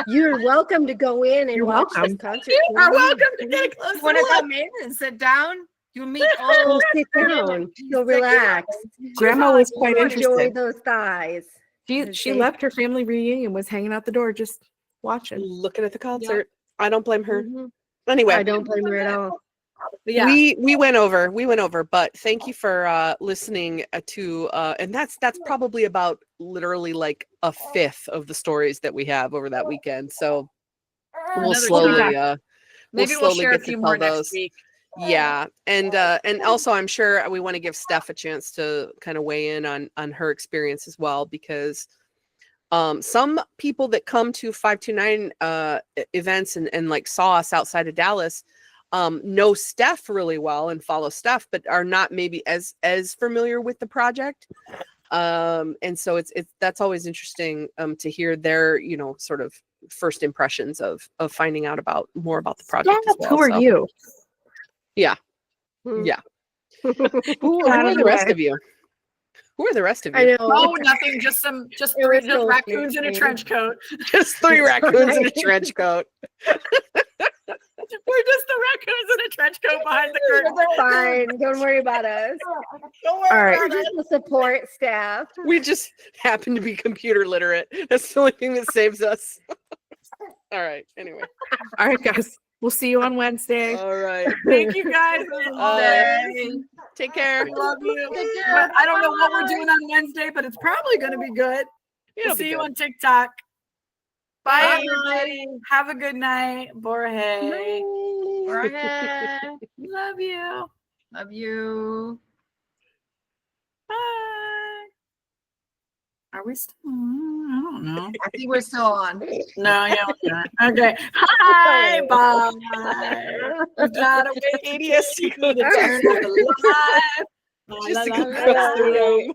You're welcome to go in and watch this concert. You are welcome to get close. Want to come in and sit down? You meet all. Sit down. You'll relax. Grandma was quite Enjoy interested. those thighs. She left her family reunion, was hanging out the door just watching. Looking at the concert. I don't blame her. Mhm. Anyway, I don't blame her at all. But yeah, we went over, but thank you for listening to and that's probably about literally like a fifth of the stories that we have over that weekend. So we'll Another slowly maybe we'll share a get few to more tell next those. week. Yeah, and also I'm sure we want to give Steph a chance to kind of weigh in on her experience as well, because some people that come to 529 events and like saw us outside of Dallas know Steph really well and follow Steph, but are not maybe as familiar with the project. And so it's that's always interesting to hear their, you know, sort of first impressions of finding out more about the project as well. Who are you? Yeah. Hmm. Yeah. Who are the rest of you? Who are the rest of you? I know. Oh, nothing. Just It was so raccoons in a cute. trench coat. Just 3 raccoons in a trench coat. We're just the raccoons in a trench coat behind the curtain. We're fine. Don't worry about us. Don't worry All right. We're about just it. the support staff. We just happen to be computer literate. That's the only thing that saves us. All right. Anyway. All right, guys. We'll see you on Wednesday. All right. Thank you guys. It was amazing. Take care. We love you. But I don't know what we're doing on Wednesday, but it's probably going to be good. It'll We'll be see you good. on TikTok. Bye, Bye. everybody. Have a good night. Borhe. Right. Love you. Love you. Bye. Are we still on? I don't know. I think we're still on. No, yeah, we're not. Okay. Hi, bye. We gotta wait ADS to go to turn off the live. Just to La, go la, la, across the la. room.